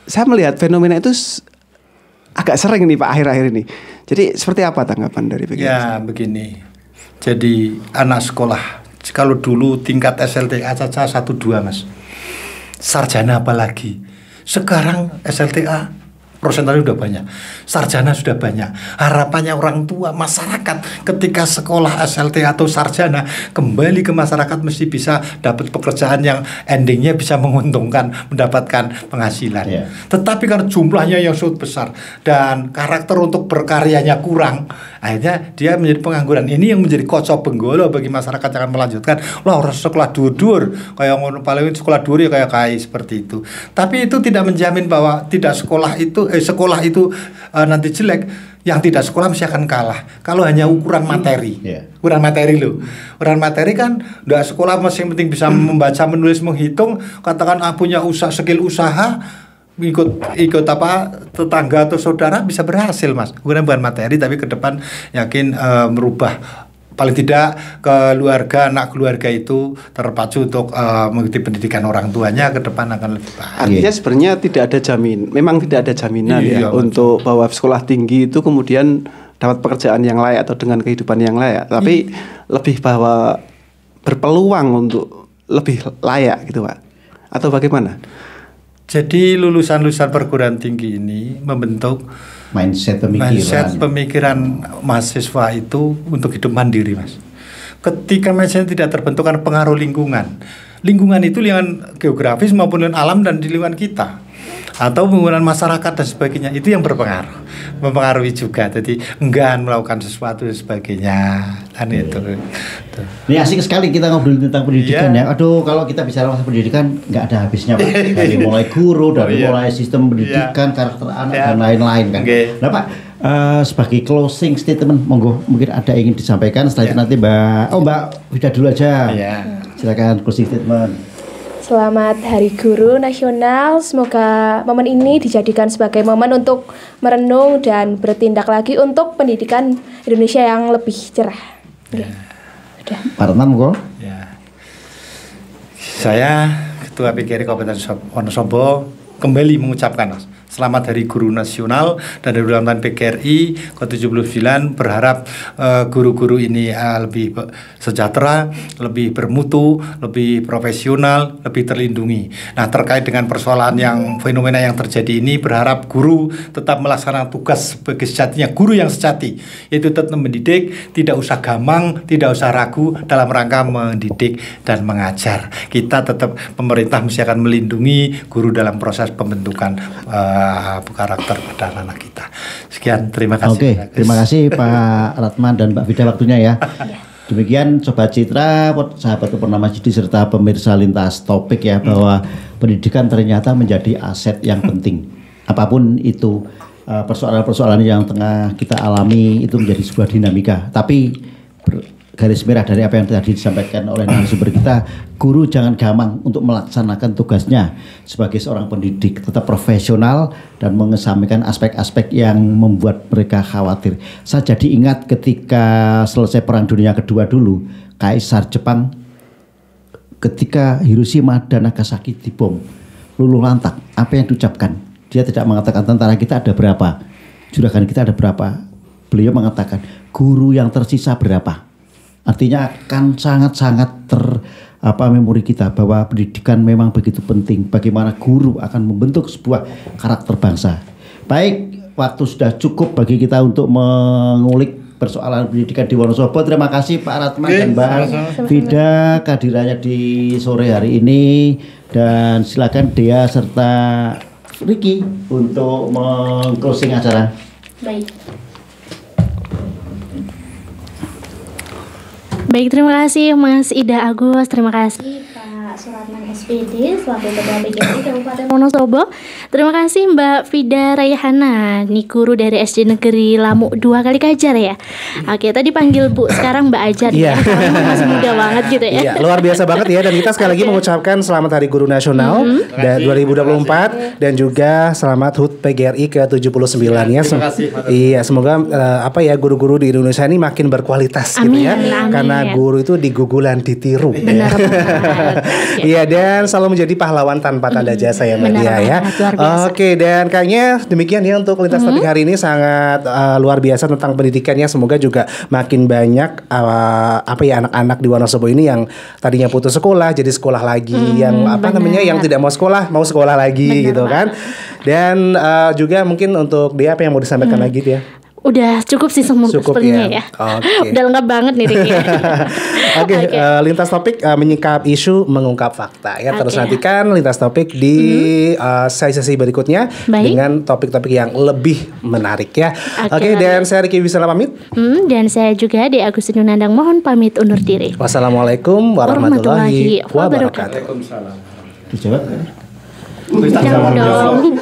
Saya melihat fenomena itu agak sering nih Pak akhir-akhir ini. Jadi seperti apa tanggapan dari PGRI? Ya begini. Jadi anak sekolah kalau dulu tingkat SLTA saja 1-2, Mas. Sarjana apalagi. Sekarang SLTA persentase sudah banyak, sarjana sudah banyak. Harapannya orang tua, masyarakat ketika sekolah SLT atau sarjana kembali ke masyarakat mesti bisa dapat pekerjaan yang endingnya bisa menguntungkan, mendapatkan penghasilan. Yeah. Tetapi karena jumlahnya yang sangat besar dan karakter untuk berkaryanya kurang, akhirnya dia menjadi pengangguran. Ini yang menjadi kocok benggolo bagi masyarakat yang akan melanjutkan. Lah orang sekolah dur-dur, kayak paling sekolah dur ya kayak seperti itu. Tapi itu tidak menjamin bahwa tidak sekolah itu nanti jelek. Yang tidak sekolah mesti akan kalah. Kalau hanya ukuran materi, ukuran materi loh. Ukuran materi kan nggak sekolah masih penting bisa membaca, menulis, menghitung. Katakan punya skill usaha, ikut apa tetangga atau saudara bisa berhasil, Mas. Ukuran bukan materi tapi ke depan yakin merubah. Paling tidak anak keluarga itu terpacu untuk mengikuti pendidikan orang tuanya ke depan akan lebih baik. Artinya sebenarnya tidak ada memang tidak ada jaminan Iya, untuk bahwa sekolah tinggi itu kemudian dapat pekerjaan yang layak atau dengan kehidupan yang layak. Tapi lebih bahwa berpeluang untuk lebih layak gitu, Pak. Atau bagaimana? Jadi lulusan-lulusan perguruan tinggi ini membentuk mindset pemikiran mahasiswa itu untuk hidup mandiri, Mas. Ketika mindset tidak terbentuk karena pengaruh lingkungan. Lingkungan itu lingkungan geografis maupun lingkungan alam dan di lingkungan kita. atau penggunaan masyarakat dan sebagainya, itu yang mempengaruhi juga. Jadi enggan melakukan sesuatu dan sebagainya, kan itu. Tuh. Ini asik sekali kita ngobrol tentang pendidikan ya. Aduh, kalau kita bicara masalah pendidikan nggak ada habisnya Pak. Dari mulai guru, dari mulai sistem pendidikan, karakter anak dan lain-lain kan. Nah Pak, sebagai closing statement, monggo mungkin ada yang ingin disampaikan. Setelah itu nanti Mbak Vida dulu aja. Silakan closing statement. Selamat Hari Guru Nasional. Semoga momen ini dijadikan sebagai momen untuk merenung dan bertindak lagi untuk pendidikan Indonesia yang lebih cerah. Udah. Pak Retman kok? Ya. Saya Ketua PGRI Kabupaten Wonosobo kembali mengucapkan selamat Hari Guru Nasional, dan dari ulang tahun PGRI ke-79 berharap guru-guru ini lebih sejahtera, lebih bermutu, lebih profesional, lebih terlindungi. Nah, terkait dengan persoalan yang fenomena yang terjadi ini, berharap guru tetap melaksanakan tugas sebagai sejatinya guru yang sejati, yaitu tetap mendidik, tidak usah gamang, tidak usah ragu dalam rangka mendidik dan mengajar. Kita tetap, pemerintah mesti akan melindungi guru dalam proses pembentukan karakter pada anak kita. Sekian, terima kasih. Oke, terima kasih Pak Ratman dan Mbak Vida waktunya ya. Demikian Sobat Citra, sahabat Purnama Citi serta pemirsa Lintas Topik ya, bahwa pendidikan ternyata menjadi aset yang penting. Apapun itu persoalan-persoalan yang tengah kita alami itu menjadi sebuah dinamika. Tapi garis merah dari apa yang tadi disampaikan oleh narasumber kita, guru jangan gamang untuk melaksanakan tugasnya sebagai seorang pendidik, tetap profesional dan mengesampingkan aspek-aspek yang membuat mereka khawatir. Saya jadi ingat ketika selesai Perang Dunia Kedua dulu, Kaisar Jepang ketika Hiroshima dan Nagasaki dibom, luluh lantak, apa yang diucapkan? Dia tidak mengatakan tentara kita ada berapa, juragan kita ada berapa. Beliau mengatakan guru yang tersisa berapa. Artinya akan sangat-sangat memori kita bahwa pendidikan memang begitu penting. Bagaimana guru akan membentuk sebuah karakter bangsa. Baik, waktu sudah cukup bagi kita untuk mengulik persoalan pendidikan di Wonosobo. Terima kasih Pak Ratman dan Mbak Vida kehadirannya di sore hari ini. Dan silakan Dea serta Ricky untuk meng-closing acara. Baik, terima kasih Mas Ida Agus, terima kasih Pak Suratman SPD selaku Ketua PGRI Kabupaten Wonosobo. Terima kasih Mbak Vida Raihana, nih guru dari SD Negeri Lamuk 2 Kali Kajar ya. Oke, tadi panggil Bu, sekarang Mbak Ajar ya. Karena masih muda banget gitu ya. Iya, luar biasa banget ya. Dan kita sekali lagi mengucapkan selamat Hari Guru Nasional 2024 dan juga selamat HUT PGRI ke-79 ya. Iya, semoga guru-guru di Indonesia ini makin berkualitas gitu ya. Karena guru itu digugulan ditiru. Benar. Iya, dan selalu menjadi pahlawan tanpa tanda jasa ya Mbak Dia ya. Oke, dan kayaknya demikian ya untuk Lintas Topik hari ini, sangat luar biasa tentang pendidikannya. Semoga juga makin banyak anak-anak di Wonosobo ini yang tadinya putus sekolah jadi sekolah lagi, yang yang tidak mau sekolah lagi gitu kan. Dan juga mungkin untuk dia apa yang mau disampaikan lagi dia? Udah cukup sih sepertinya ya. Udah lengkap banget nih Ricky. Oke, Lintas Topik menyingkap isu, mengungkap fakta ya. Terus nantikan Lintas Topik di sesi berikutnya dengan topik-topik yang lebih menarik ya. Oke, dan saya Ricky Wisala pamit. Dan saya juga Dea Agustin Nandang mohon pamit undur diri. Wassalamualaikum warahmatullahi wabarakatuh. Dijawab kan? Jawab dong.